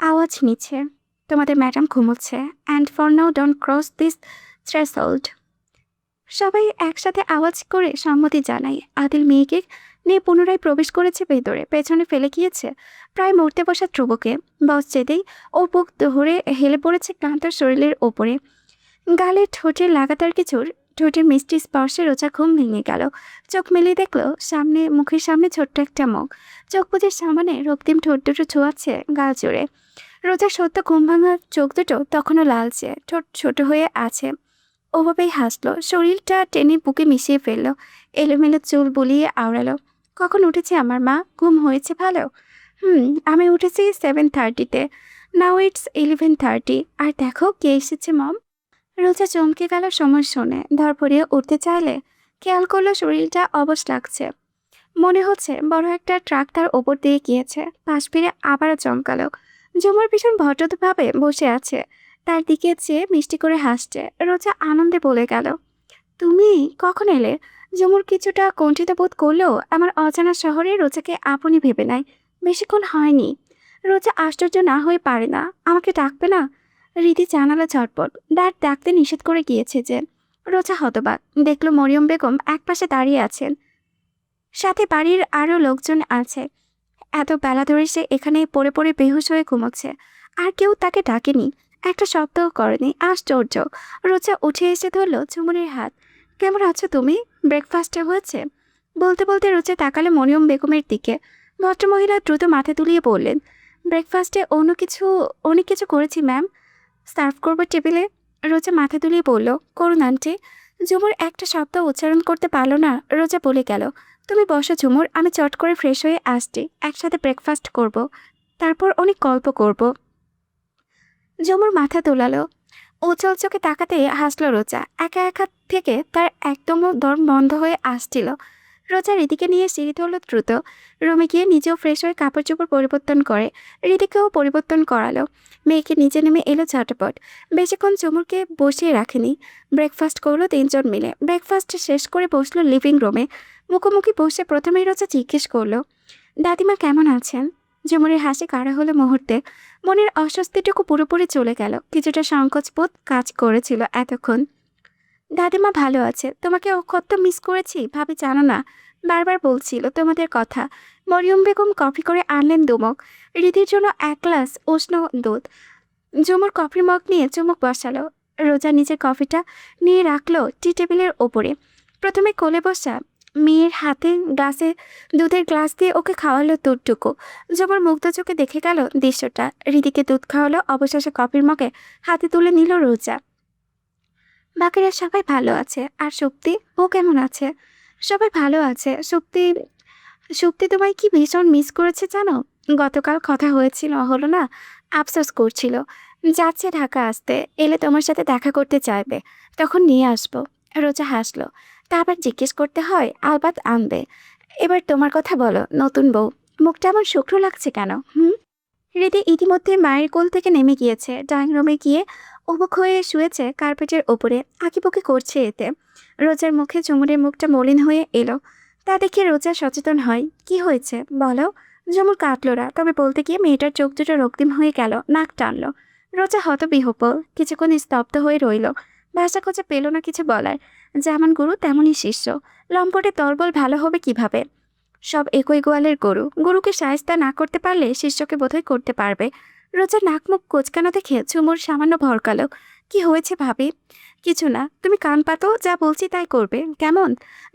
আওয়াজ নিচ্ছে। তোমাদের ম্যাডাম ঘুমোচ্ছে। And for now don't cross this threshold. সবাই একসাথে আওয়াজ করে সম্মতি জানায়। আদিল মেয়েকে নিয়ে পুনরায় প্রবেশ করেছে ভেতরে, পেছনে ফেলে গিয়েছে প্রায় মরতে বসা ধ্রুবকে। বস যেতেই ও বুক ধরে হেলে পড়েছে ক্লান্ত শরীরের ওপরে। গালে ঠোঁটের লাগাতার কিছুর ঠোঁটের মিষ্টি স্পর্শে রোজা ঘুম ভেঙে গেল। চোখ মেলিয়ে দেখলো মুখের সামনে ছোট্ট একটা মুখ। চোখ বুঝে সামনে রক্তিম ঠোঁট দুটো ছোঁয়াচ্ছে গাল জুড়ে। রোজা সত্য ঘুম ভাঙা চোখ দুটো তখনও লালচে, ঠোঁট ছোট হয়ে আছে। ওভাবেই হাসলো, শরীরটা টেনে বুকে মিশিয়ে ফেললো। এলোমেলো চুল বুলিয়ে আওড়ালো, কখন উঠেছে আমার মা? ঘুম হয়েছে ভালো? আমি উঠেছি 7:30-তে। Now it's 11:30। আর দেখো কে এসেছে মম। রোজা চমকে গেল সময় শুনে। ধরপড়িয়ে উঠতে চাইলে খেয়াল করলো শরীরটা অবশ লাগছে। মনে হচ্ছে বড় একটা ট্রাক তার ওপর দিয়ে গিয়েছে। পাশ ফিরে আবারও চমকালো। ঝুমুর ভীষণ ভদ্রভাবে বসে আছে, তার দিকে চেয়ে মিষ্টি করে হাসছে। রোজা আনন্দে বলে গেল, তুমি কখন এলে? ঝুমুর কিছুটা কুণ্ঠিত বোধ করলেও আমার অজানা শহরে রোজাকে আপনি ভেবে নেয়। বেশিক্ষণ হয়নি। রোজা আশ্চর্য না হয়ে পারে না। আমাকে ডাকবে না? রীতি জানালো ঝটপট। ডাকতে নিষেধ করে গিয়েছে যে। রোজা হতবাক। দেখলো মরিয়ম বেগম একপাশে দাঁড়িয়ে আছেন, সাথে বাড়ির আরও লোকজন আছে। এত বেলা ধরে সে এখানে পড়ে পড়ে বেহুশ হয়ে ঘুমোচ্ছে, আর কেউ তাকে ডাকেনি, একটা শব্দও করেনি। আশ্চর্য। রোজা উঠে এসে ধরলো ঝুমুরের হাত। কেমন আছো তুমি? ব্রেকফাস্টে হয়েছে? বলতে বলতে রোজা তাকালে মরিয়ম বেগমের দিকে। ভদ্রমহিলা দ্রুত মাথা তুলিয়ে বললেন, ব্রেকফাস্টে অনেক কিছু করেছি ম্যাম, সার্ভ করবো টেবিলে। রোজা মাথা তুলিয়ে বলল, করুন আন্টি। ঝুমুর একটা শব্দ উচ্চারণ করতে পারল না। রোজা বলে গেল, তুমি বসো ঝুমুর, আমি চট করে ফ্রেশ হয়ে আসছি। একসাথে ব্রেকফাস্ট করব, তারপর অনেক গল্প করব। ঝুমুর মাথা তোলালো। উজ্জ্বল চোখে তাকাতে হাসলো রোজা। একা একা থেকে তার একদম দম বন্ধ হয়ে আসছিল। রোজা রীতিকে নিয়ে সিঁড়িতে হলো দ্রুত। রুমে গিয়ে নিজেও ফ্রেশ হয়ে কাপড় চোপড় পরিবর্তন করে রীতিকেও পরিবর্তন করালো। মেয়েকে নিচে নেমে এলো ঝটপট। বেশিক্ষণ ঝুমুরকে বসিয়ে রাখেনি। ব্রেকফাস্ট করলো তিনজন মিলে। ব্রেকফাস্ট শেষ করে বসলো লিভিং রুমে। মুখোমুখি বসে প্রথমেই রোজা জিজ্ঞেস করলো, দাদিমা কেমন আছেন? ঝুমুরের হাসি কাড়া হলো মুহূর্তে। মনের অস্বস্তিটুকু পুরোপুরি চলে গেল। কিছুটা সংকোচবোধ কাজ করেছিল এতক্ষণ। দাদিমা ভালো আছে। তোমাকে কত মিস করেছি ভাবি জানো না। বারবার বলছিল তোমাদের কথা। মরিয়ম বেগম কফি করে আনলেন দুমক। রীতির জন্য 1 গ্লাস উষ্ণ দুধ। ঝুমুর কফির মগ নিয়ে চুমুক বসালো। রোজা নিজের কফিটা নিয়ে রাখলো টি টেবিলের ওপরে। প্রথমে কোলে বসা মেয়ের হাতে দুধের গ্লাস দিয়ে ওকে খাওয়ালো দুধটুকু। ঝুমুর মুগ্ধ চোখে দেখে গেল দৃশ্যটা। রীতিকে দুধ খাওয়ালো। অবশেষে কফির মগে হাতে তুলে নিল রোজা। বাকিরা সবাই ভালো আছে। আর সুপ্তি, ও কেমন আছে? সবাই ভালো আছে। সুপ্তি তোমায় কি ভীষণ মিস করেছে জানো। গতকাল কথা হয়েছিল, হলো না। আফসোস করছিল। যাচ্ছে ঢাকা আসতে, এলে তোমার সাথে দেখা করতে চাইবে, তখন নিয়ে আসবো। রোজা হাসলো। তা আবার জিজ্ঞেস করতে হয়? আলবাত আনবে। এবার তোমার কথা বলো, নতুন বউ। মুখটা আমার শুকনো লাগছে কেন? রীতি ইতিমধ্যে মায়ের কোল থেকে নেমে গিয়েছে। ড্রয়িং রুমে গিয়ে উবুক হয়ে শুয়েছে কার্পেটের ওপরে। আঁকিবুকি করছে এতে। রোজার মুখে ঝুমুরের মুখটা মলিন হয়ে এলো। তা দেখে রোজা সচেতন হয়। কি হয়েছে বলো? ঝুমুর কাটলো না, তবে বলতে গিয়ে মেয়েটার চোখ দুটো রক্তিম হয়ে গেল। নাক টানলো। রোজা হতবিহ্বল কিছুক্ষণ স্তব্ধ হয়ে রইল। ভাষা খোঁজে পেল না কিছু বলার। যেমন গুরু তেমনই শিষ্য। লম্পটে দলবল ভালো হবে কিভাবে? সব একই গোয়ালের গরু। গরুকে শায়েস্তা না করতে পারলে শিষ্যকে বোধহয় করতে পারবে। রোজা নাক মুখ কোচকানো দেখে ঝুমুর সামান্য ভরকালো। কি হয়েছে ভাবি? কিছু না, তুমি কান পাতো, যা বলছি তাই করবে, কেমন?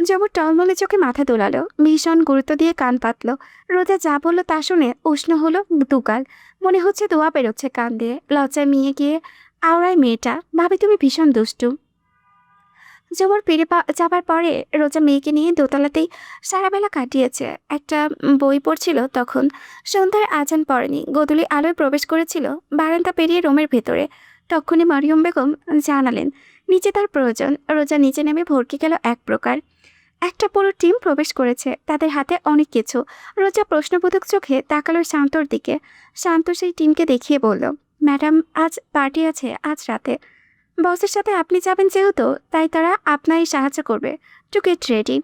ঝুমুর টলমলে চোখে মাথা দোলালো। ভীষণ গুরুত্ব দিয়ে কান পাতলো। রোজা যা বললো তা শুনে উষ্ণ হলো দুকাল। মনে হচ্ছে দোয়া বেরোচ্ছে কান দিয়ে। লজ্জায় মিয়ে গিয়ে আওড়ায় মেয়েটা। ভাবি তুমি ভীষণ দুষ্টু। জোমর ফিরে যাবার পরে রোজা মেয়েকে নিয়ে দোতলাতেই সারাবেলা কাটিয়েছে। একটা বই পড়ছিল তখন। সন্ধ্যার আজান পড়েনি, গোধূলি আলোয় প্রবেশ করেছিল বারান্দা পেরিয়ে রুমের ভেতরে। তখনই মরিয়ম বেগম জানালেন নিচে তার প্রয়োজন। রোজা নিচে নেমে ভরকে গেল এক প্রকার। একটা পুরো টিম প্রবেশ করেছে, তাদের হাতে অনেক কিছু। রোজা প্রশ্নবোধক চোখে তাকালো শান্তর দিকে। শান্ত সেই টিমকে দেখিয়ে বলল, ম্যাডাম আজ পার্টি আছে, আজ রাতে। বসের সাথে আপনি যাবেন যেহেতু, তাই তারা আপনারই সাহায্য করবে। To get ready.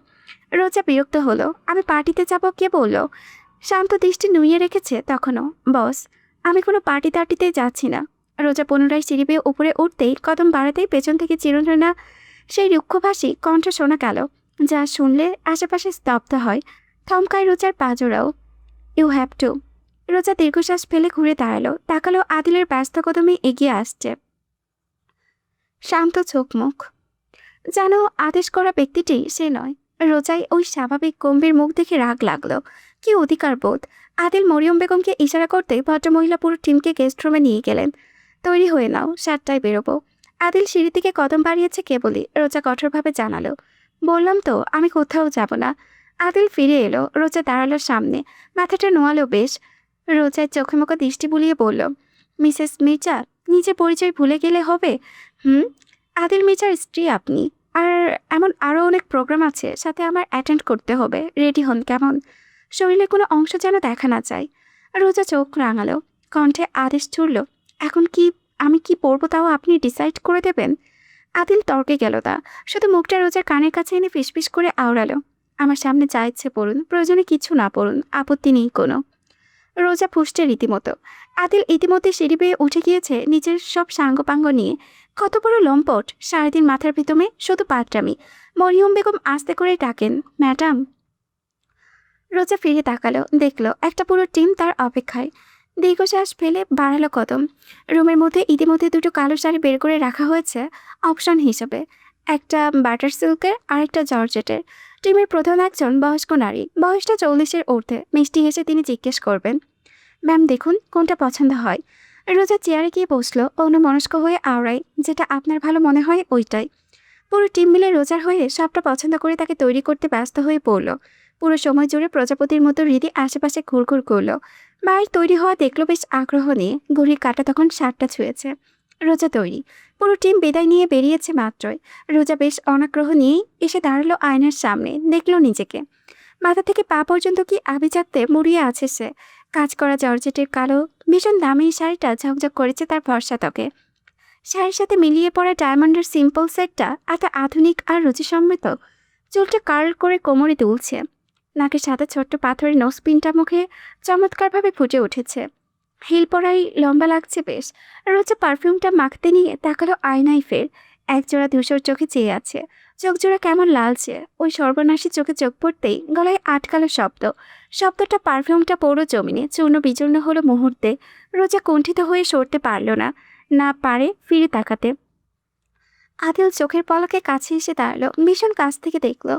রোজা বিরক্ত হলো, আমি পার্টিতে যাব কে বলল? শান্ত দৃষ্টি নুইয়ে রেখেছে তখনও। বস, আমি কোনো পার্টি টার্টিতে যাচ্ছি না। রোজা পুনরায় সিঁড়ি বেয়ে উপরে উঠতেই কদম বাড়াতেই পেছন থেকে চিরঞ্জনা সেই রুক্ষভাষী কণ্ঠ শোনা গেল, যা শুনলে আশেপাশে স্তব্ধ হয়। থমকায় রোজার পাজোরাও। You have to. রোজা দীর্ঘশ্বাস ফেলে ঘুরে দাঁড়ালো, তাকালো আদিলের ব্যস্ত কদমে এগিয়ে আসছে। শান্ত চোখ মুখ, যেন আদেশ করা ব্যক্তিটি সে নয়। রোজাই ওই স্বাভাবিক গম্ভীর মুখ দেখে রাগ লাগলো। কি অধিকার বোধ! আদিল মরিয়ম বেগমকে ইশারা করতে ভদ্রমহিলা পুরো টিমকে গেস্ট রুমে নিয়ে গেলেন। তৈরি হয়ে নাও, 7টায় বেরোবো। আদিল সিঁড়ি থেকে কদম বাড়িয়েছে কেবলই। রোজা কঠোরভাবে জানালো, বললাম তো আমি কোথাও যাব না। আদিল ফিরে এলো, রোজা দাঁড়ালো সামনে, মাথাটা নোয়ালো বেশ। রোজার চোখে মুখে দৃষ্টি বুলিয়ে বলল, মিসেস মির্জা, নিজে পরিচয় ভুলে গেলে হবে? হুম, আদিল মির্জার স্ত্রী আপনি। আর এমন আরও অনেক প্রোগ্রাম আছে, সাথে আমার অ্যাটেন্ড করতে হবে। রেডি হন কেমন? শরীরে কোনো অংশ যেন দেখা না যায়। রোজা চোখ রাঙালো, কণ্ঠে আদেশ ছুড়ল, এখন কি আমি কি পরবো তাও আপনি ডিসাইড করে দেবেন? আদিল তর্কে গেল তা, শুধু মুখটা রোজার কানের কাছে এনে ফিসফিস করে আওড়ালো, আমার সামনে যা ইচ্ছে পড়ুন, প্রয়োজনে কিছু না পড়ুন, আপত্তি নেই কোনো। রোজা ফুসছে রীতিমতো। আদিল ইতিমধ্যে সিঁড়ি বেয়ে উঠে গিয়েছে নিজের সব সাঙ্গপাঙ্গ নিয়ে। কত বড় লম্পট! সারাদিন মাথার ভিতমে শুধু পাটরামি। মরিয়ম বেগম আস্তে করে ডাকেন, ম্যাডাম। রোজা ফিরে তাকালো, দেখলো একটা পুরো টিম তার অপেক্ষায়। দীর্ঘশ্বাস ফেলে বাড়ালো কদম। রুমের মধ্যে ইতিমধ্যে দুটো কালো শাড়ি বের করে রাখা হয়েছে অপশন হিসেবে, একটা বাটার সিল্কের আর একটা জর্জেটের। টিমের প্রধান একজন বয়স্ক নারী, বয়সটা 40-এর ঊর্ধ্বে। মিষ্টি হেসে তিনি জিজ্ঞেস করবেন, ম্যাম দেখুন কোনটা পছন্দ হয়। রোজা চেয়ারে গিয়ে বসলো, অন্যমনস্ক হয়ে আওড়াই, যেটা আপনার ভালো মনে হয় ওইটাই। পুরো টিম মিলে রোজার হয়ে সবটা পছন্দ করে তাকে তৈরি করতে ব্যস্ত হয়ে পড়ল। পুরো সময় জুড়ে প্রজাপতির মতো রীতি আশেপাশে ঘুরঘুর করলো। মায়ের তৈরি হওয়া দেখলো বেশ আগ্রহ নিয়ে। ঘড়ির কাঁটা তখন 7টা ছুঁয়েছে। রোজা তৈরি। পুরো টিম বিদায় নিয়ে বেরিয়েছে মাত্রই। রোজা বেশ অনাগ্রহ নিয়েই এসে দাঁড়ালো আয়নার সামনে, দেখলো নিজেকে। মাথা থেকে পা পর্যন্ত কি আভিজাত্যে মুড়িয়ে আছে সে। কাজ করা জর্জেটের কালো ভীষণ দামি শাড়িটা ঝকঝক করেছে তার ফর্সা ত্বকে। শাড়ির সাথে মিলিয়ে পড়া ডায়মন্ডের সিম্পল সেটটা এত আধুনিক আর রুচিসম্মত। চুলটা কার্ল করে কোমরে দুলছে। নাকের সাথে ছোট্ট পাথরের নোজপিনটা মুখে চমৎকারভাবে ফুটে উঠেছে। হিল পরাই লম্বা লাগছে বেশ। রোজা পারফিউমটা মাখতে নিয়ে তাকালো আয়নায় ফের। একজোড়া ধূসর চোখে চেয়ে আছে। চোখজোড়া কেমন লালচে। ওই সর্বনাশী চোখে চোখ পড়তেই গলায় আটকালো শব্দ। শব্দটা পারফিউমটা পড়ো জমিনে চূর্ণ বিচূর্ণ হলো মুহূর্তে। রোজা কুণ্ঠিত হয়ে সরতে পারল না, না পারে ফিরে তাকাতে। আদিল চোখের পলকে কাছে এসে দাঁড়ালো, ভীষণ কাছ থেকে দেখলো।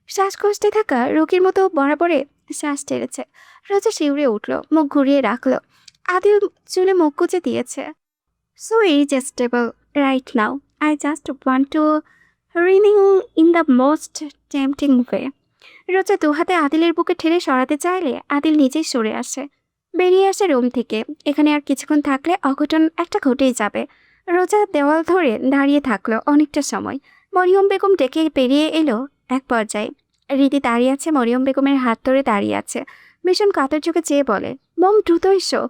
শ্বাসকষ্টে থাকা রোগীর মতো বরাবরে শ্বাস টেরেছে। রোজা শিউরে উঠল, মুখ ঘুরিয়ে রাখলো। আদিল চুলে মুখ গুজে দিয়েছে, so irresistible right now, I just want to renew in the most tempting way. Roza দুহাতে আদিলের বুকে ঠেলে সরাতে চাইলে আদিল নিজেই সরে আসে, বেরিয়ে আসে রুম থেকে। এখানে আর কিছুক্ষণ থাকলে অঘটন একটা ঘটেই যাবে। রোজা দেওয়াল ধরে দাঁড়িয়ে থাকলো অনেকটা সময়। মরিয়ম বেগম ডেকে পেরিয়ে এলো এক পর্যায়ে। রীতি দাঁড়িয়ে আছে, মরিয়ম বেগমের হাত ধরে দাঁড়িয়ে আছে। ভীষণ কাতর চোখে চেয়ে বলে, মম দ্রুত এসো।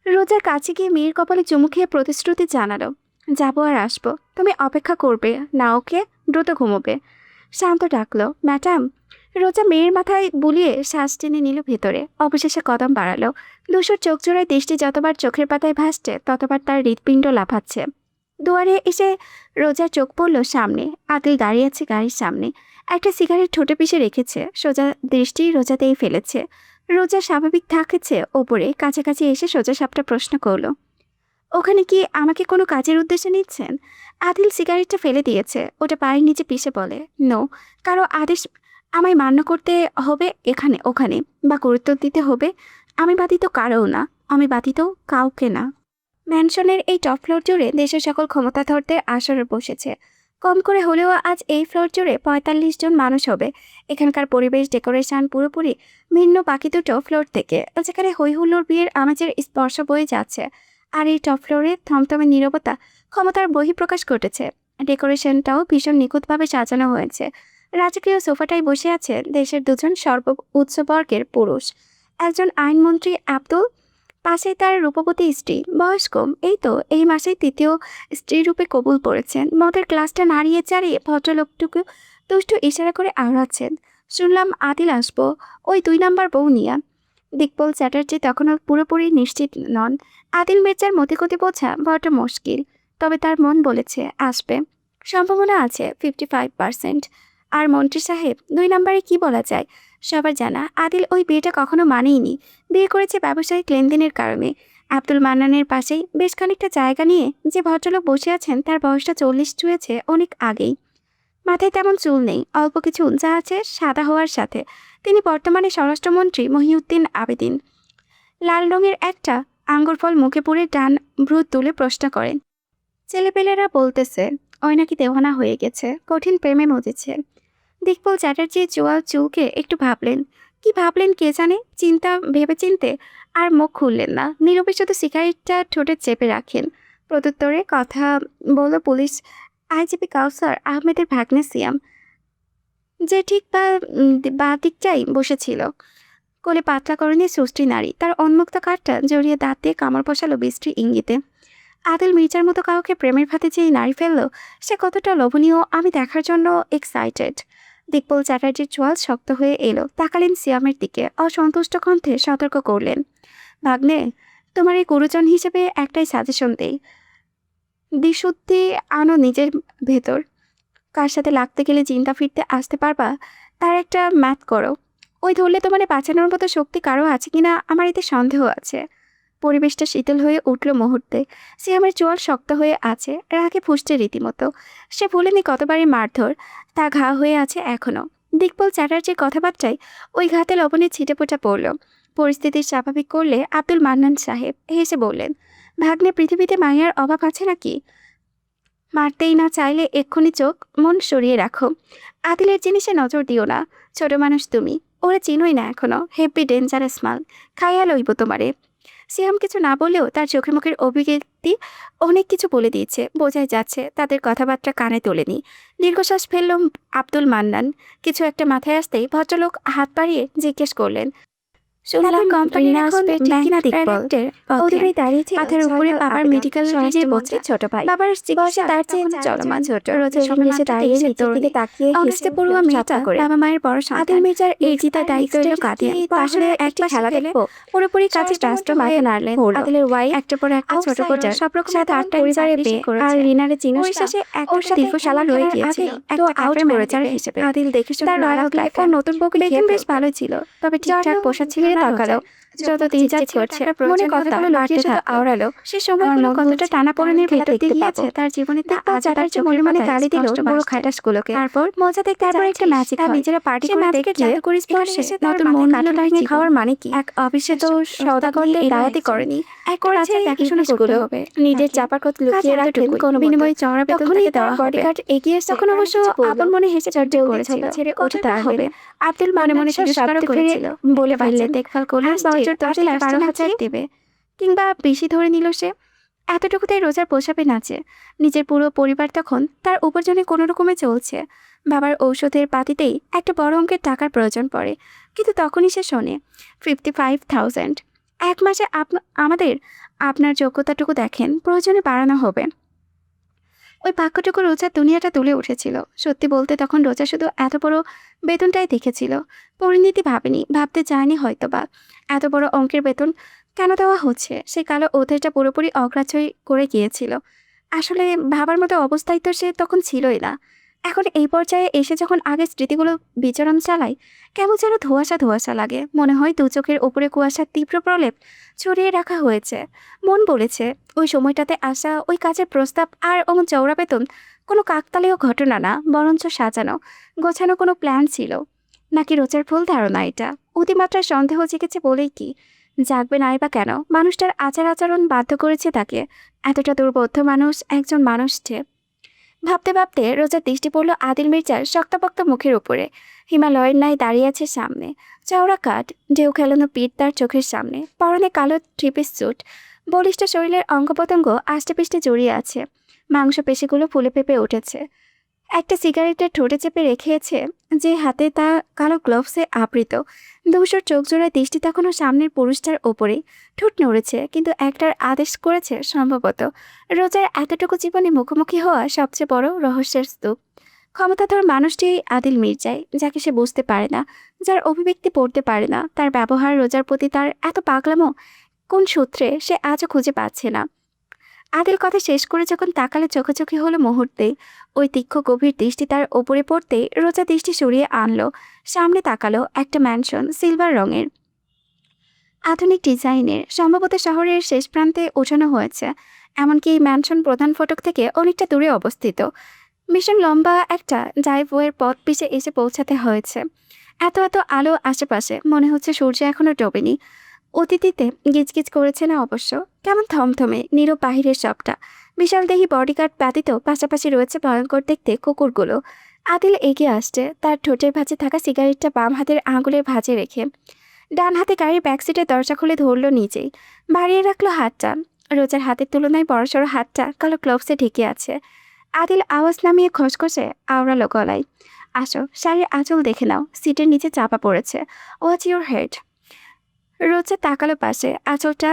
রোজার কাছে গিয়ে মেয়ের কপালে চুমু খেয়ে প্রতিশ্রুতি জানালো, যাবো আর আসবো, তুমি অপেক্ষা করবে না ওকে, দ্রুত ঘুমোবে। শান্ত ডাকলো, ম্যাডাম। রোজা মেয়ের মাথায় বুলিয়ে শ্বাস টেনে নিল ভেতরে। অবশেষে কদম বাড়ালো। দুশোর চোখ জোড়ায় দৃষ্টি যতবার চোখের পাতায় ভাসছে ততবার তার হৃৎপিণ্ড লাফাচ্ছে। দুয়ারে এসে রোজার চোখ পড়ল সামনে। আদিল দাঁড়িয়ে আছে গাড়ির সামনে, একটা সিগারেট ঠোঁটে পিষে রেখেছে। সোজা দৃষ্টি রোজাতেই ফেলেছে। রোজা স্বাভাবিক থাকেছে ওপরে, কাছাকাছি এসে সোজা সাপটা প্রশ্ন করলো, ওখানে কি আমাকে কোনো কাজের উদ্দেশ্যে নিচ্ছেন? আদিল সিগারেটটা ফেলে দিয়েছে, ওটা পায়ের নিচে পিষে বলে, নো, কারো আদেশ আমায় মান্য করতে হবে এখানে ওখানে, বা গুরুত্ব দিতে হবে। আমি বাধিত কারও না, আমি বাধিত কাউকে না। ম্যানশনের এই টপ ফ্লোর জুড়ে দেশের সকল ক্ষমতাধরদের আসরে বসেছে। কম করে হলেও আজ এই ফ্লোর জুড়ে ৪৫ জন মানুষ হবে। এখানকার পরিবেশ ডেকোরেশন পুরোপুরি ভিন্ন বাকি দুটো ফ্লোর থেকে, যেখানে হৈহুল্লোড় বিয়ের আমেজের স্পর্শ বয়ে যাচ্ছে। আর এই টপ ফ্লোরে থমথমে নীরবতা ক্ষমতার বহিঃপ্রকাশ ঘটেছে। ডেকোরেশনটাও ভীষণ নিখুঁতভাবে সাজানো হয়েছে। রাজকীয় সোফাটায় বসে আছে দেশের দুজন উচ্চবর্গের পুরুষ। একজন আইনমন্ত্রী আব্দুল, পাশে তার রূপবতী স্ত্রী, বয়স কম, এই তো এই মাসেই তৃতীয় স্ত্রী রূপে কবুল পড়েছেন। মদের গ্লাসটা নাড়িয়ে চাড়িয়ে ভদ্রলোকটুকু দুষ্টু ইশারা করে আওড়াচ্ছেন। শুনলাম আদিল আসবো, ওই ২ নাম্বার বউ নিয়া। দিকপল চ্যাটার্জি তখনও পুরোপুরি নিশ্চিত নন। আদিল মির্জার মতিগতি বোঝা বড় মুশকিল, তবে তার মন বলেছে আসবে। সম্ভাবনা আছে 55%। আর মন্ত্রী সাহেব ২ নাম্বারে কি বলা যায়? সবার জানা আদিল ওই বিয়েটা কখনো মানেইনি। বিয়ে করেছে ব্যবসায়িক লেনদেনের কারণে। আব্দুল মান্নানের পাশেই বেশ খানিকটা জায়গা নিয়ে যে ভদ্রলোক বসে আছেন তার বয়সটা ৪০ ছুঁয়েছে অনেক আগেই। মাথায় তেমন চুল নেই, অল্প কিছু যা আছে সাদা হওয়ার সাথে। তিনি বর্তমানে স্বরাষ্ট্রমন্ত্রী মহিউদ্দিন আবেদিন। লাল রঙের একটা আঙ্গুরফল মুখে পুরে ডান ভ্রু তুলে প্রশ্ন করেন। ছেলেপেলেরা বলতেছে ওই নাকি দেওয়ানা হয়ে গেছে, কঠিন প্রেমে মজেছে। দিকপল চ্যাটার্জি চোয়াল চুলকে একটু ভাবলেন। কি ভাবলেন কে জানে, চিন্তা ভেবে চিনতে আর মুখ খুললেন না। নীরবে শুধু সিগারেটটা ঠোঁটে চেপে রাখেন। প্রত্যুত্তরে কথা বলল পুলিশ আইজিপি কাউসার আহমেদের ভাগ্নে সিয়াম, যে ঠিক বা দিকটাই বসেছিল। কোলে পাতলা করণে সুষ্টি নারী, তার উন্মুক্ত কাঠটা জড়িয়ে দাঁত দিয়ে কামড় বসালো বৃষ্টির ইঙ্গিতে। আদিল মির্জার মতো কাউকে প্রেমের ভাতে যেই নারী ফেললো, সে কতটা লোভনীয় আমি দেখার জন্য এক্সাইটেড। দিকপল চ্যাটার্জির চোয়াল শক্ত হয়ে এলো, তাকালেন সিয়ামের দিকে, অসন্তুষ্ট কণ্ঠে সতর্ক করলেন। ভাগ্নে, তোমার এই গুরুজন হিসেবে একটাই সাজেশন দেই, বিশুদ্ধি আনো নিজের ভেতর। কার সাথে লাগতে গেলে চিন্তা ফিরতে আসতে পারবা তার একটা ম্যাথ করো। ওই ধরলে তোমার বাঁচানোর মতো শক্তি কারো আছে কিনা আমার এতে সন্দেহ আছে। পরিবেশটা শীতল হয়ে উঠল মুহূর্তে। সিয়ামের চোয়াল শক্ত হয়ে আছে, রাগে ফুসছে রীতিমতো। সে ভুলেনি কতবারই মারধর, তা ঘা হয়ে আছে এখনো। দিকপল চ্যাটার্জির কথাবার্তায় ওই ঘাতে লবণের ছিটেপোটা পড়ল। পরিস্থিতি স্বাভাবিক করলে আব্দুল মান্নান সাহেব হেসে বললেন, ভাগ্নে, পৃথিবীতে মায়ার অভাব আছে নাকি? মারতেই না চাইলে এক্ষুনি চোখ মন সরিয়ে রাখো। আদিলের জিনিসে নজর দিও না, ছোট মানুষ তুমি, ওরা চিনোই না এখনো। হেভি ডেঞ্জারাস মাল, খাইয়া লইব তোমারে। সিয়াম কিছু না বললেও তার চোখে মুখের অভিব্যক্তি অনেক কিছু বলে দিয়েছে, বোঝাই যাচ্ছে তাদের কথাবার্তা কানে তোলেনি। দীর্ঘশ্বাস ফেলল আব্দুল মান্নান। কিছু একটা মাথায় আসতেই ভদ্রলোক হাত বাড়িয়ে জিজ্ঞেস করলেন, শুনলাম কোম্পানির এখন ব্যাংক ডাইরেক্টর পদে দাঁড়িয়েছে। মাথার উপরে বাবার মেডিকেল রিজে বলছে ছোট ভাই, বাবার চিকিৎসা তার চেয়ে চলমান ছোট। রোজের সামনে এসে দাঁড়িয়ে নিচের দিকে তাকিয়ে অনার্সে পড়ুয়া মেয়েটা বাবা মায়ের বড় সন্তান। আদিল মির্জার এই জিতার দায়িত্ব এলো কাঁধে। পাশে একটা খেলা দেখবো, পুরোপুরি কাজে রাষ্ট্র মাথা নাড়লেন। আদিলের ওয়াই একটা পর একটা ছোট কোটা সব রকম সাথে আটটা পরিবারে পেয়ে আর রিনারে চিনোস শেষে একটা দীর্ঘশালা রয়ে গিয়েছিল একটা আউট ম্যানেজার হিসেবে। আদিল দেখে শুনে রয়্যাল লাইফ ও নতুন বউকে দেখে বেশ ভালোই ছিল, তবে ঠিকঠাক পোষা ছিল তাকালো। যত দিন যাচ্ছে মনে কথাগুলো লুকিয়ে যত আওড়ালো, সে সময় কতটা টানা পড়েনের ভেতর দিয়ে গিয়েছে তার জীবনে। তা আজ তার মনে মনে গালি দিল বড় খাটাসগুলোকে। তারপর মজা দেখতে তারপর একটা ম্যাজিক নিজেরা পার্টি করে দেখে জাদুকরি স্পট শেষে নতুন মন কাটারিয়ে খাওয়ার মানে কি? এক অবিশ্বাস্য সওদাগরকে এই দাওয়াতি করেনি, এক করেছে দেখাশোনা করতে হবে। নিজের চাপার কথা লুকিয়ে রাখতেন, কোনো বিনিময়ে চড়া বেতন তাকে দেওয়া হবে। বডিগার্ড এগিয়ে এসে তখন অবশ্য আপন মনে হেসে চর্চা করেছিল, ছেড়ে ওঠে তার হবে। আব্দুল মনে মনে তিরস্কার করেছিল, বলে ফেললে দেখভাল করলে ১২,০০০ দেবে কিংবা বেশি ধরে নিল সে। এতটুকুতেই রোজার পোষাবে নাচে। নিজের পুরো পরিবার তখন তার উপার্জনে কোনো রকমে চলছে। বাবার ঔষধের পাতিতেই একটা বড় অঙ্কের টাকার প্রয়োজন পড়ে, কিন্তু তখনই সে শোনে 55,000 এক মাসে। আমাদের আপনার যোগ্যতাটুকু দেখেন, প্রয়োজনে বাড়ানো হবে। ওই বাক্যটুকু রোজার দুনিয়াটা তুলে উঠেছিল। সত্যি বলতে তখন রোজা শুধু এত বড় বেতনটাই দেখেছিল, পরিণতি ভাবেনি, ভাবতে চায়নি হয়তোবা। এত বড় অঙ্কের বেতন কেন দেওয়া হচ্ছে সে কালো ওদেরটা পুরোপুরি অগ্রাহ্যই করে গিয়েছিল। আসলে ভাবার মতো অবস্থায় তো সে তখন ছিলই না। এখন এই পর্যায়ে এসে যখন আগের স্মৃতিগুলো বিচরণ চালায়, কেমন যেন ধোঁয়াশা ধোঁয়াশা লাগে। মনে হয় দু চোখের ওপরে কুয়াশার তীব্র প্রলেপ ছড়িয়ে রাখা হয়েছে। মন বলেছে ওই সময়টাতে আসা ওই কাজের প্রস্তাব আর অমন চওড়া বেতন কোনো কাকতালীয় ঘটনা না, বরঞ্চ সাজানো গোছানো কোনো প্ল্যান ছিল। নাকি রোজার ভুল ধারণা এটা? অতিমাত্রায় সন্দেহ জেগেছে বলেই কি? জাগবে নাই বা কেন? মানুষটার আচার আচরণ বাধ্য করেছে তাকে। এতটা দুর্বোধ্য মানুষ একজন মানুষ যে ভাবতে ভাবতে রোজার দৃষ্টি পড়ল আদিল মির্জার শক্তপোক্ত মুখের উপরে। হিমালয়ের ন্যায় দাঁড়িয়ে আছে সামনে, চওড়া কাঠ, ঢেউ খেলানো পিঠ তার চোখের সামনে, পরনে কালো থ্রি-পিস স্যুট, বলিষ্ঠ শরীরের অঙ্গপ্রত্যঙ্গ আষ্টেপৃষ্টে জড়িয়ে আছে, মাংসপেশিগুলো ফুলে ফেঁপে উঠেছে। একটা সিগারেটের ঠোঁটে চেপে রেখেছে, যে হাতে তা কালো গ্লোভসে আবৃত। ধূসর চোখ জোড়ায় দৃষ্টি তখনও সামনের পুরুষটার ওপরেই। ঠোঁট নড়েছে, কিন্তু একটার আদেশ করেছে সম্ভবত। রোজার এতটুকু জীবনে মুখোমুখি হওয়া সবচেয়ে বড় রহস্যের স্তূপ। ক্ষমতাধর মানুষটি আদিল মির্জাই, যাকে সে বুঝতে পারে না, যার অভিব্যক্তি পড়তে পারে না। তার ব্যবহার, রোজার প্রতি তার এত পাগলামো কোন সূত্রে সে আজও খুঁজে পাচ্ছে না। আদিল কথা শেষ করে যখন তাকালে চোখাচোখি হলো মুহূর্তেই। ওই তীক্ষ্ণ গভীর দৃষ্টি তার ওপরে পড়তেই রোজা দৃষ্টি সরিয়ে আনলো। সামনে তাকালো একটা ম্যানশন, সিলভার রঙের, আধুনিক ডিজাইনের, সম্ভবত শহরের শেষ প্রান্তে ওঠানো হয়েছে। এমনকি এই ম্যানশন প্রধান ফটক থেকে অনেকটা দূরে অবস্থিত। ভীষণ লম্বা একটা ড্রাইভওয়ের পথ পিছে এসে পৌঁছাতে হয়েছে। এত এত আলো আশেপাশে, মনে হচ্ছে সূর্য এখনো ডোবেনি। অতিথিতে গিজগিজ করেছে না অবশ্য, কেমন থমথমে নীরব বাহিরের সবটা। বিশাল দেহি বডিগার্ড ব্যতীত পাশাপাশি রয়েছে ভয়ঙ্কর দেখতে কুকুরগুলো। আদিল এগিয়ে আসছে, তার ঠোঁটের ভাঁজে থাকা সিগারেটটা বাম হাতের আঙুলের ভাঁজে রেখে। ডান হাতে গাড়ির ব্যাকসিটের দরজা খুলে ধরল নিজেই, বাড়িয়ে রাখলো হাতটা। রোজার হাতের তুলনায় বড়সড় হাতটা কালো গ্লোভসে ঢেকে আছে। আদিল আওয়াজ নামিয়ে খসখসে আওড়ালো গলায়, আসো, শাড়ির আঁচল দেখে নাও, সিটের নিচে চাপা পড়েছে। Watch your head. রোজা তাকালো পাশে, আঁচলটা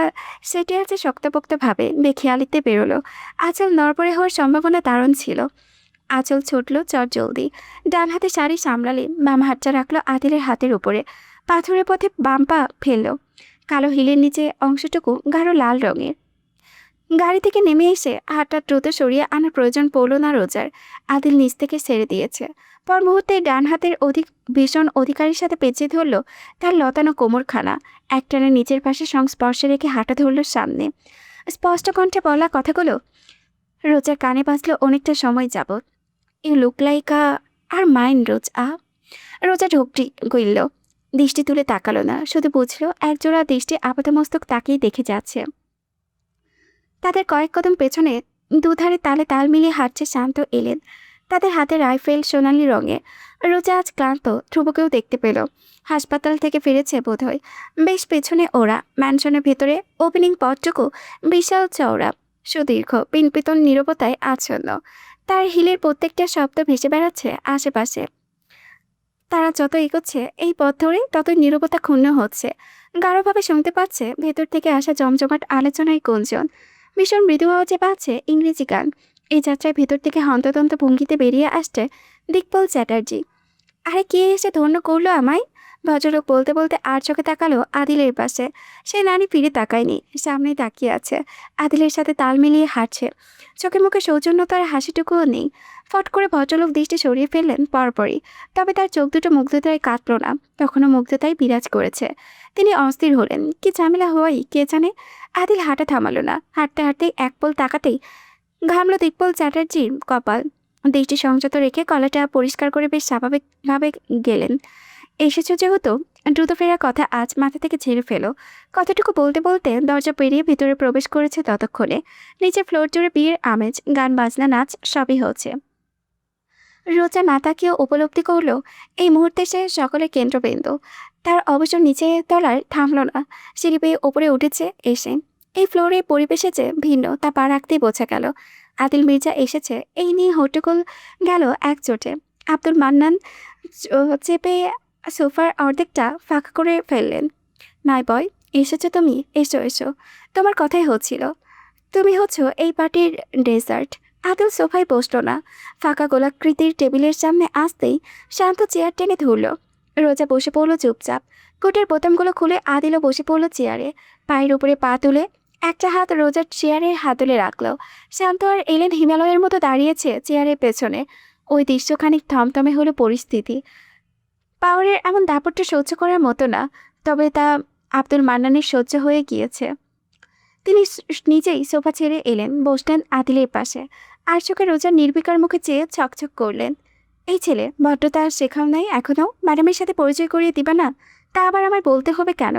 সেটে আছে শক্তপোক্তভাবে। বেখেয়ালিতে বেরোলো, আঁচল নড়বড়ে হওয়ার সম্ভাবনা দারুণ ছিল। আঁচল ছুটল চট জলদি। ডান হাতে শাড়ি সামলালে বাম হাতটা রাখলো আদিলের হাতের উপরে। পাথরের পথে বাম পা ফেললো। কালো হিলের নিচে অংশটুকু গাঢ় লাল রঙের। গাড়ি থেকে নেমে এসে হাতটা দ্রুত সরিয়ে আনার প্রয়োজন পড়ল না রোজার। আদিল নিচ থেকে ছেড়ে দিয়েছে। পর মুহূর্তে ডান হাতের ভীষণ অধিকারীর সাথে পেঁচিয়ে ধরল তার লতানো কোমরখানা। একটানে নিচের পাশে সংস্পর্শে রেখে হাঁটা ধরল সামনে। স্পষ্ট কণ্ঠে বলা কথাগুলো রোজার কানে বাজলো অনেকটা সময় যাবৎ। ইউ লুক লাইক আর মাইন্ড রোজ রোজা ঢোকটি গইল। দৃষ্টি তুলে তাকালো না, শুধু বুঝলো একজোড়া দৃষ্টি আপাতমস্তক তাকিয়ে দেখে যাচ্ছে। তাদের কয়েক কদম পেছনে দুধারে তালে তাল মিলিয়ে হাঁটছে শান্ত এলেন। তাদের হাতে রাইফেল সোনালি রঙে। রোজা আজ ক্লান্ত, ধ্রুবকেও দেখতে পেল। হাসপাতাল থেকে ফিরেছে বোধহয়। বেশ পেছনে ওরা। ম্যানশনের ভেতরে ওপেনিং পথটুকু বিশাল চওড়া, সুদীর্ঘ, পিনপিতন নীরবতায় আচ্ছন্ন। তার হিলের প্রত্যেকটা শব্দ ভেসে বেড়াচ্ছে আশেপাশে। তারা যত এগোচ্ছে এই পথ ধরে, ততই নীরবতা ক্ষুণ্ণ হচ্ছে। গাঢ়ভাবে শুনতে পাচ্ছে ভেতর থেকে আসা জমজমাট আলোচনায় গুঞ্জন। ভীষণ মৃদু আওয়াজে পাচ্ছে ইংরেজি গান। এই যাত্রায় ভেতর থেকে হন্তদন্ত ভঙ্গিতে বেরিয়ে আসছে দিকপল চ্যাটার্জি। আরে কে এসে ধন্য করলো আমায়? ভদ্রলোক বলতে বলতে আর চোখে তাকালো আদিলের পাশে। সে নারী ফিরে তাকায়নি, সামনে তাকিয়ে আছে। আদিলের সাথে তাল মিলিয়ে হাঁটছে। চোখে মুখে সৌজন্যতার হাসিটুকুও নেই। ফট করে ভদ্রলোক দৃষ্টি সরিয়ে ফেললেন পরপরই। তবে তার চোখ দুটো মুগ্ধতায় কাঁদল না, তখনও মুগ্ধতায় বিরাজ করেছে। তিনি অস্থির হলেন, কি ঝামেলা হওয়াই কে জানে। আদিল হাঁটা থামালো না। হাঁটতে হাঁটতেই এক পল তাকাতেই ঘামলো দিকপল চ্যাটার্জির কপাল। দৃষ্টি সংযত রেখে গলাটা পরিষ্কার করে বেশ স্বাভাবিকভাবে গেলেন। এসেছ যেহেতু দ্রুত ফেরার কথা আজ মাথা থেকে ঝেড়ে ফেলো। কতটুকু বলতে বলতে দরজা পেরিয়ে ভিতরে প্রবেশ করেছে ততক্ষণে। নিচে ফ্লোর জুড়ে বিয়ের আমেজ, গান বাজনা, নাচ সবই হচ্ছে। রোজা না তাকিয়েও উপলব্ধি করলো এই মুহূর্তে সে সকলের কেন্দ্রবিন্দু। তার অবশ্য নিচে তলার থামল না, সিঁড়ি বেয়ে ওপরে উঠেছে এসে। এই ফ্লোরে পরিবেশে যে ভিন্ন তা পা রাখতেই বোঝা গেল। আদিল মির্জা এসেছে এই নিয়ে হট্টগোল গেল একজোটে। আব্দুল মান্নান চেপে সোফার অর্ধেকটা ফাঁকা করে ফেললেন। নাই বয়, এসেছো তুমি, এসো এসো, তোমার কথাই হচ্ছিল। তুমি হচ্ছ এই পার্টির ডেজার্ট। আদিল সোফায় বসলো না, ফাঁকা গোলাকৃতির টেবিলের সামনে আসতেই শান্ত চেয়ার টেনে ধরল। রোজা বসে পড়লো চুপচাপ। কোটের বোতামগুলো খুলে আদিলও বসে পড়লো চেয়ারে, পায়ের উপরে পা তুলে। একটা হাত রোজার চেয়ারের হাতলে রাখলো। শান্ত আর এলেন হিমালয়ের মতো দাঁড়িয়েছে চেয়ারের পেছনে। ওই দৃশ্য খানিক থমথমে হলো পরিস্থিতি। পাওয়ারের এমন দাপটটা সহ্য করার মতো না, তবে তা আব্দুল মান্নানের সহ্য হয়ে গিয়েছে। তিনি নিজেই সোফা ছেড়ে এলেন, বসলেন আদিলের পাশে। আর চোখে রোজার নির্বিকার মুখে চেয়ে ছকছক করলেন। এই ছেলে ভদ্রতা শেখাও নাই এখনও? ম্যাডামের সাথে পরিচয় করিয়ে দিবা না? তা আবার আমায় বলতে হবে কেন?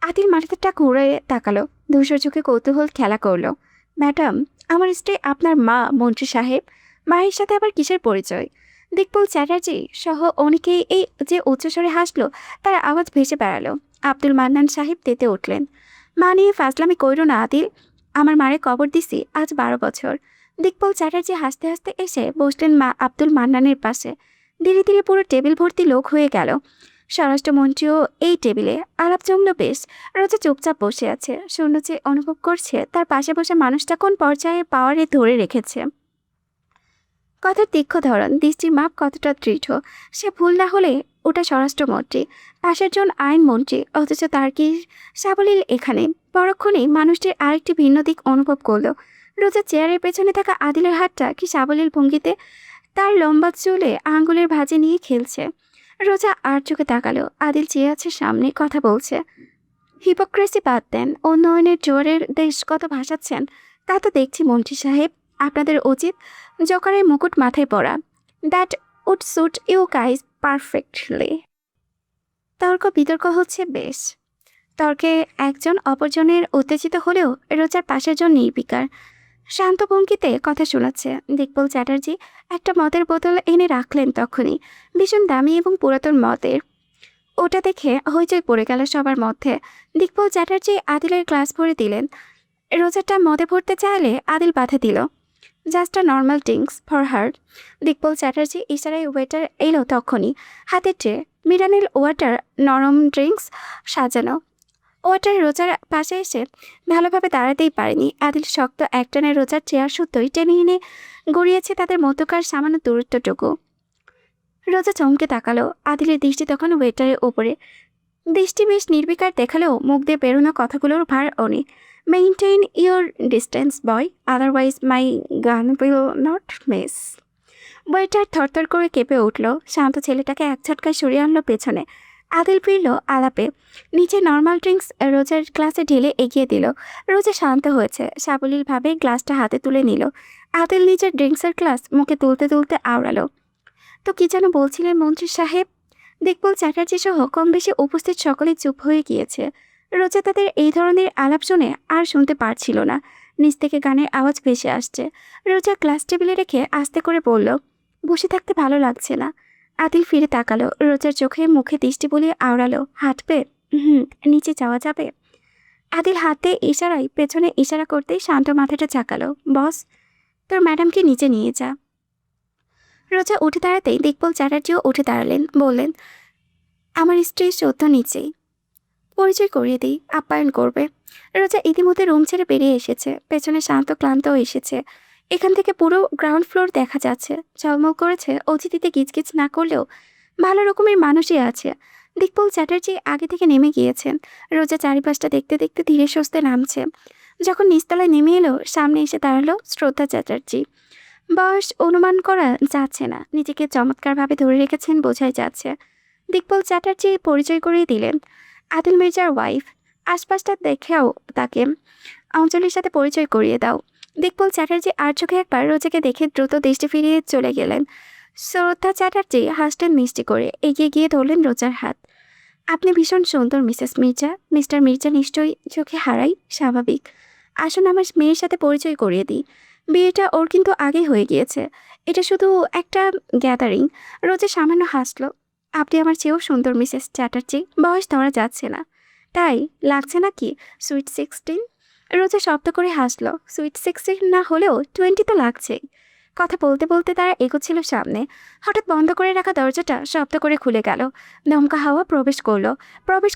আদিল মাথাটা ঘুরে তাকালো, ধূসর চোখে কৌতূহল খেলা করলো। ম্যাডাম, আমার স্ত্রী আপনার মা মন্ত্রী সাহেব। মায়ের সাথে আবার কিসের পরিচয়? দিকপল চ্যাটার্জি সহ অনেকেই এই যে উচ্চস্বরে হাসলো, তার আওয়াজ ভেসে বেড়ালো। আব্দুল মান্নান সাহেব তেতে উঠলেন। মা নিয়ে ফাজলামি কইরো না আদিল, আমার মারে কবর দিছি আজ 12 বছর। দিকপল চ্যাটার্জি হাসতে হাসতে এসে বসলেন মা আব্দুল মান্নানের পাশে। ধীরে ধীরে পুরো টেবিল ভর্তি লোক হয়ে গেল। স্বরাষ্ট্রমন্ত্রীও এই টেবিলে। আলাপ জমল বেশ। রোজা চুপচাপ বসে আছে, শূন্য চেয়ে অনুভব করছে তার পাশে বসে মানুষটা কোন পর্যায়ে পাওয়ারে ধরে রেখেছে। কথার তীক্ষ্ণ ধরন, দৃষ্টির মাপ কতটা দৃঢ়। সে ভুল না হলে ওটা স্বরাষ্ট্রমন্ত্রী, পাশের জন আইনমন্ত্রী, অথচ তার কি সাবলীল এখানে। পরক্ষণেই মানুষটির আরেকটি ভিন্ন দিক অনুভব করল। রোজা চেয়ারের পেছনে থাকা আদিলের হাতটা কি সাবলীল ভঙ্গিতে তার লম্বা চুলে আঙ্গুলের ভাঁজে নিয়ে খেলছে। রোজা আর চোখে তাকালো। আদিল চেয়ে আছে সামনে, কথা বলছে। হিপোক্রেসি বাদ দেন, উন্নয়নের জোয়ারের দেশ কত ভাসাচ্ছেন তা তো দেখছি মন্ত্রী সাহেব। আপনাদের উচিত জোকারের মুকুট মাথায় পরা। That would suit you guys perfectly. তর্ক বিতর্ক হচ্ছে বেশ। তর্কে একজন অপরজনের উত্তেজিত হলেও রোজার পাশের জন নির্বিকার, শান্ত ভঙ্গিতে কথা শোনাচ্ছে। দিকপল চ্যাটার্জি একটা মদের বোতল এনে রাখলেন তখনই, ভীষণ দামি এবং পুরাতন মদের। ওটা দেখে হইচই পড়ে গেল সবার মধ্যে। দিকপল চ্যাটার্জি আদিলের গ্লাস ভরে দিলেন। রোজারটা মদে ভরতে চাইলে আদিল বাধা দিল। Just a normal drinks for her. Dikpal Chatterjee ইশারায় ওয়েটার এলো তখনই, হাতে ট্রে, মিনারেল ওয়াটার, নরম ড্রিঙ্কস সাজানো। ওয়াটার রোজার পাশে এসে ভালোভাবে দাঁড়াতেই পারেনি। আদিল শক্ত একটানে রোজার চেয়ার সুতোই টেনে এনে গড়িয়েছে তাদের মধ্যকার সামান্য দূরত্বটুকু। রোজা চমকে তাকালো। আদিলের দৃষ্টি তখন ওয়েটারের ওপরে। দৃষ্টি বেশ নির্বিকার দেখালেও মুখ দিয়ে বেরোনো কথাগুলোর ভার অনেক। Maintain your distance boy, otherwise my gun will not miss. Waiter থরথর করে কেঁপে উঠল। শান্ত ছেলেটাকে এক ঝটকায় সরিয়ে আনলো পেছনে। আদিল ফিরল আলাপে। নিচে নর্মাল ড্রিঙ্কস রোজার গ্লাসে ঢেলে এগিয়ে দিল। রোজা শান্ত হয়েছে, সাবলীলভাবে গ্লাসটা হাতে তুলে নিল। আদিল নিজের ড্রিঙ্কসের গ্লাস মুখে তুলতে তুলতে আওড়ালো। তো কি যেন বলছিলেন মন্ত্রী সাহেব? দিকপল চ্যাটার্জি সহ কম বেশি উপস্থিত সকলে চুপ হয়ে গিয়েছে। রোজা তাদের এই ধরনের আলাপ শুনে আর শুনতে পারছিল না। নিচ থেকে গানের আওয়াজ ভেসে আসছে। রোজা গ্লাস টেবিলে রেখে আস্তে করে বলল, বসে থাকতে ভালো লাগছে না। আদিল ফিরে তাকালো। রোজার চোখে মুখে দৃষ্টি বুলিয়ে আওড়ালো, হাঁটবে? নিচে যাওয়া যাবে? আদিল হাতে ইশারায় পেছনে ইশারা করতেই শান্ত মাথাটা ঝাঁকালো। বস, তোর ম্যাডামকে নিচে নিয়ে যা। রোজা উঠে দাঁড়াতেই দিকপল চ্যাটার্জিও উঠে দাঁড়ালেন, বললেন, আমার স্ত্রী শ্রদ্ধ নিচেই, পরিচয় করিয়ে দিই, আপ্যায়ন করবে। রোজা ইতিমধ্যে রুম ছেড়ে বেরিয়ে এসেছে। পেছনে শান্ত ক্লান্তও এসেছে। এখান থেকে পুরো গ্রাউন্ড ফ্লোর দেখা যাচ্ছে। ঝলমল করেছে, অতিথিতে গিজগিজ না করলেও ভালো রকমের মানুষই আছে। দিকপল চ্যাটার্জি আগে থেকে নেমে গিয়েছেন। রোজা চারিপাশটা দেখতে দেখতে ধীরে সুস্থে নামছে। যখন নিচতলায় নেমে এলো, সামনে এসে দাঁড়ালো শ্রদ্ধা চ্যাটার্জি। বয়স অনুমান করা যাচ্ছে না, নিজেকে চমৎকারভাবে ধরে রেখেছেন বোঝাই যাচ্ছে। দিকপল চ্যাটার্জি পরিচয় করিয়ে দিলেন, আদিল মির্জার ওয়াইফ। আশপাশটা দেখেও তাকে অঞ্জলির সাথে পরিচয় করিয়ে দাও। দিকপল চ্যাটার্জি আর চোখে একবার রোজাকে দেখে দ্রুত দৃষ্টি ফিরিয়ে চলে গেলেন। শ্রদ্ধা চ্যাটার্জি হাসলেন মিষ্টি করে, এগিয়ে গিয়ে ধরলেন রোজার হাত। আপনি ভীষণ সুন্দর মিসেস মির্জা। মিস্টার মির্জা নিশ্চয়ই চোখে হারাই, স্বাভাবিক। আসুন আমার মেয়ের সাথে পরিচয় করিয়ে দিই। বিয়েটা ওর কিন্তু আগেই হয়ে গিয়েছে। এটা শুধু একটা গ্যাদারিং। রোজা সামান্য হাসলো। আপনি আমার চেয়েও সুন্দর মিসেস চ্যাটার্জি। বয়স ধরা যাচ্ছে না, তাই লাগছে না কি সুইট 16? রোজা শব্দ করে হাসলো। সুইট 16 না হলেও 20 তো লাগছেই। কথা বলতে বলতে তারা এগোচ্ছিল সামনে। হঠাৎ বন্ধ করে রাখা দরজাটা শব্দ করে খুলে গেল। দমকা হাওয়া প্রবেশ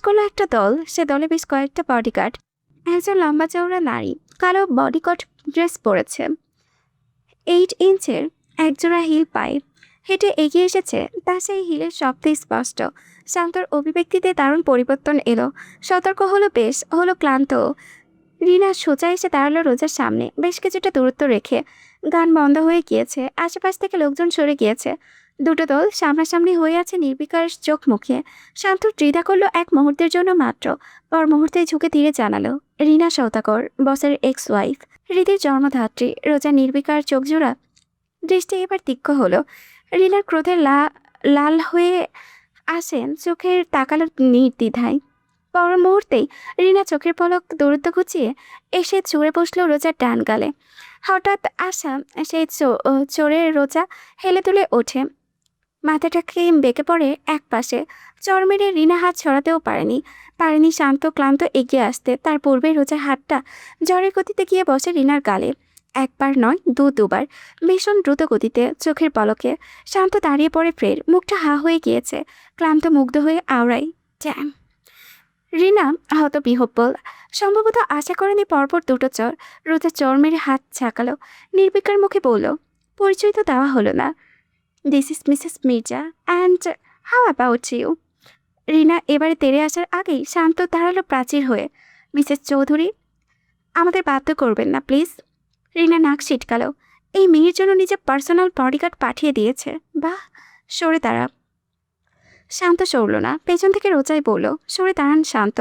করলো একটা দল। সে দলে বেশ কয়েকটা বডিগার্ড। একজন লম্বা চওড়া নারী, কালো বডিকট ড্রেস পরেছে। 8 ইঞ্চের একজোড়া হিল পায়ে হেঁটে এগিয়ে এসেছে। তা সেই হিলের শব্দ স্পষ্ট। শান্তর অভিব্যক্তিতে দারুণ পরিবর্তন এলো। সতর্ক হলো বেশ, হলো ক্লান্ত। রিনা সোজা এসে দাঁড়ালো রোজার সামনে, বেশ কিছুটা দূরত্ব রেখে। গান বন্ধ হয়ে গিয়েছে, আশেপাশ থেকে লোকজন সরে গিয়েছে। দুটো দল সামনাসামনি হয়ে আছে নির্বিকার চোখ মুখে। শান্ত দ্বিধা করলো এক মুহূর্তের জন্য মাত্র, পর মুহূর্তে ঝুঁকে ধীরে জানালো, রিনা সওদাগর, বসের এক্স ওয়াইফ, হৃদির জন্মধাত্রী। রোজা নির্বিকার চোখজোড়া দৃষ্টি এবার তীক্ষ্ণ হলো। রিনার ক্রোধে লাল হয়ে আসেন, চোখের তাকালো নির্দ্বিধায়। পর মুহূর্তেই রিনা চোখের পলক দূরত্ব ঘুচিয়ে এসে চড়ে বসলো রোজার ডান গালে। হঠাৎ আসা সেই চোরের রোজা হেলে তুলে ওঠে, মাথাটাকে বেঁকে পড়ে এক পাশে। চর মেরে রিনা হাত ছড়াতেও পারেনি শান্ত ক্লান্ত এগিয়ে আসতে। তার পূর্বে রোজার হাতটা জ্বরের গতিতে গিয়ে বসে রিনার গালে। একবার নয়, দুবার, ভীষণ দ্রুত গতিতে, চোখের পলকে। শান্ত দাঁড়িয়ে পড়ে ফের, মুখটা হা হয়ে গিয়েছে, ক্লান্ত মুগ্ধ হয়ে আওড়াই। জ্যাম। রিনা হতবিহ্বল, সম্ভবত আশা করেনি পরপর দুটো চর। রোজা চর মেরে হাত ঝাঁকালো, নির্বিকার মুখে বলল, পরিচয় তো দেওয়া হলো না। This is Mrs Mirza, and how about you? Rina এবারে তেড়ে আসার আগেই শান্ত দাঁড়ালো প্রাচীর হয়ে। মিসেস চৌধুরী, আমাদের বাধ্য করবেন না প্লিজ। রিনা নাক ছিটকালো। এই মেয়ের জন্য নিজের পার্সোনাল বডিগার্ড পাঠিয়ে দিয়েছে। বাহ, সরে দাঁড়া। শান্ত সরল না, পেছন থেকে রোজাই বলল, সরে দাঁড়ান শান্ত।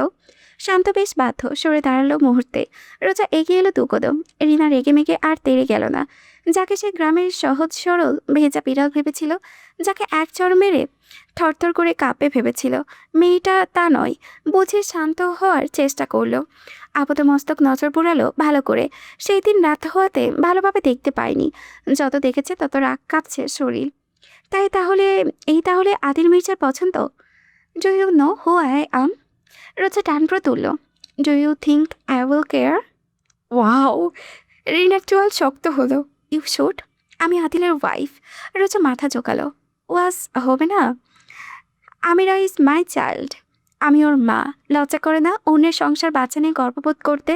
শান্ত বেশ বাধ্য, সরে দাঁড়ালো মুহূর্তে। রোজা এগিয়ে এলো দুকদম। রিনা রেগে মেগে আর তেড়ে গেল না। যাকে সে গ্রামের সহজ সরল ভেজা বিড়াল ভেবেছিল, যাকে এক চড় মেরে থরথর করে কাঁপে ভেবেছিল, মেয়েটা তা নয়। বুঝে শান্ত হওয়ার চেষ্টা করলো। আপাতমস্তক নজর বুড়ালো ভালো করে। সেই দিন রাত হওয়াতে ভালোভাবে দেখতে পায়নি, যত দেখেছে তত রাগ কাঁপছে শরীর। তাহলে আদিল মির্জার পছন্দ? Do you know who I am? Roza টানপ্র তুলল। Do you think I will care? Wow! রিনার চোয়াল শক্ত হলো। You should. আমি আদিলের ওয়াইফ। রোজা মাথা ঝোঁকালো। ওয়াজ হবে না? Amira is my child. আমি ওর মা। লজ্জা করে না অন্যের সংসার বাচ্চা নিয়ে গর্ববোধ করতে?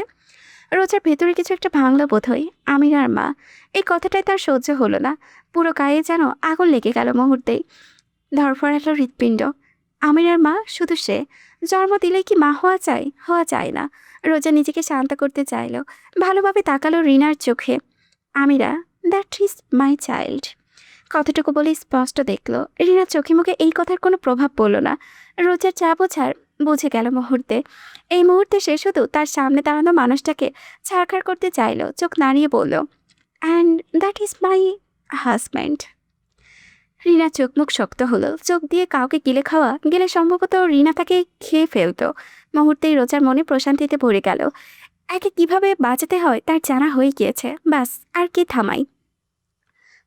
রোজার ভেতরে কিছু একটা ভাঙলো বোধ হয়। আমিরার মা, এই কথাটাই তার সহ্য হলো না। পুরো গায়ে যেন আগুন লেগে গেল মুহূর্তেই। ধরফরালো হৃৎপিণ্ড। আমিরার মা শুধু সে। জন্ম দিলেই কি মা হওয়া চাই? হওয়া যায় না। রোজা নিজেকে শান্ত করতে চাইল, ভালোভাবে তাকালো রিনার চোখে। আমিরা, দ্যাট ইজ মাই চাইল্ড। কতটুকু বলে স্পষ্ট দেখল। রিনার চোখে মুখে এই কথার কোনো প্রভাব পড়ল না। রোজার চা বোঝার বুঝে গেল মুহূর্তে। এই মুহূর্তে সে শুধু তার সামনে দাঁড়ানো মানুষটাকে ছাড়খাড় করতে চাইল। চোখ নাড়িয়ে বলল, and that is my husband. Rina চোখ মুখ শক্ত হলো। চোখ দিয়ে কাউকে গিলে খাওয়া গেলে সম্ভবত রিনা তাকে খেয়ে ফেলত। মুহূর্তেই রোজার মনে প্রশান্তিতে ভরে গেল। একে কিভাবে বাঁচাতে হয় তার জানা হয়ে গিয়েছে। বাস, আর কি থামাই।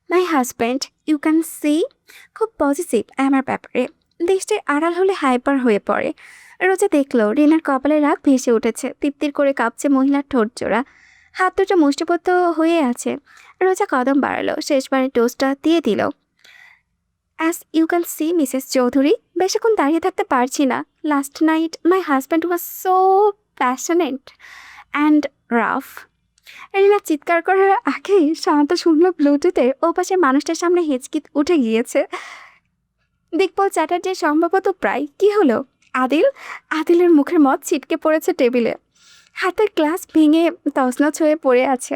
My husband, you can see. খুব পজিটিভ আমার ব্যাপারে। দেশটির আড়াল হলে হাইপার হয়ে পড়ে। রোজা দেখল রিনার কপালে রাগ ভেসে উঠেছে। তিপ্তির করে কাঁপছে মহিলার ঠোঁট জোড়া। হাত দুটো মুষ্টিবদ্ধ হয়ে আছে। রোজা কদম বাড়ালো, শেষবারের ডোজটা দিয়ে দিল। As you can see Mrs Chowdhury, বেশিক্ষণ দাঁড়িয়ে থাকতে পারছি না। Last night my husband was so passionate and rough. Rina চিৎকার করার আগেই শান্ত শুনল ব্লুটুথের ওপাশে মানুষটার সামনে হেঁচকি উঠে গিয়েছে। দিকপল চ্যাটার্জির সম্ভবত প্রায়। কি হলো? আদিলের মুখের মদ ছিটকে পড়েছে টেবিলে। হাতের গ্লাস ভেঙে তছনছ হয়ে পড়ে আছে।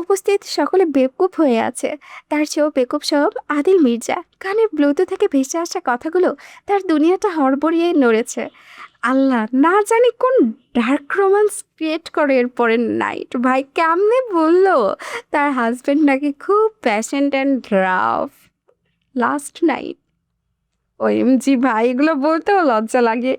উপস্থিত সকলে বেকুব হয়ে আছে। তার চেয়েও বেকুব সব আদিল মির্জা। কানের ব্লুটুথ থেকে ভেসে আসা কথাগুলো তার দুনিয়াটা হড়বড়িয়ে নড়েছে। আল্লাহ, না জানি কোন ডার্ক রোম্যান্স ক্রিয়েট করে এর পরের নাইট। ভাই কেমনে বললো তার হাজব্যান্ড নাকি খুব patient and rough last night. OMG ভাই, এগুলো বলতেও লজ্জা লাগে।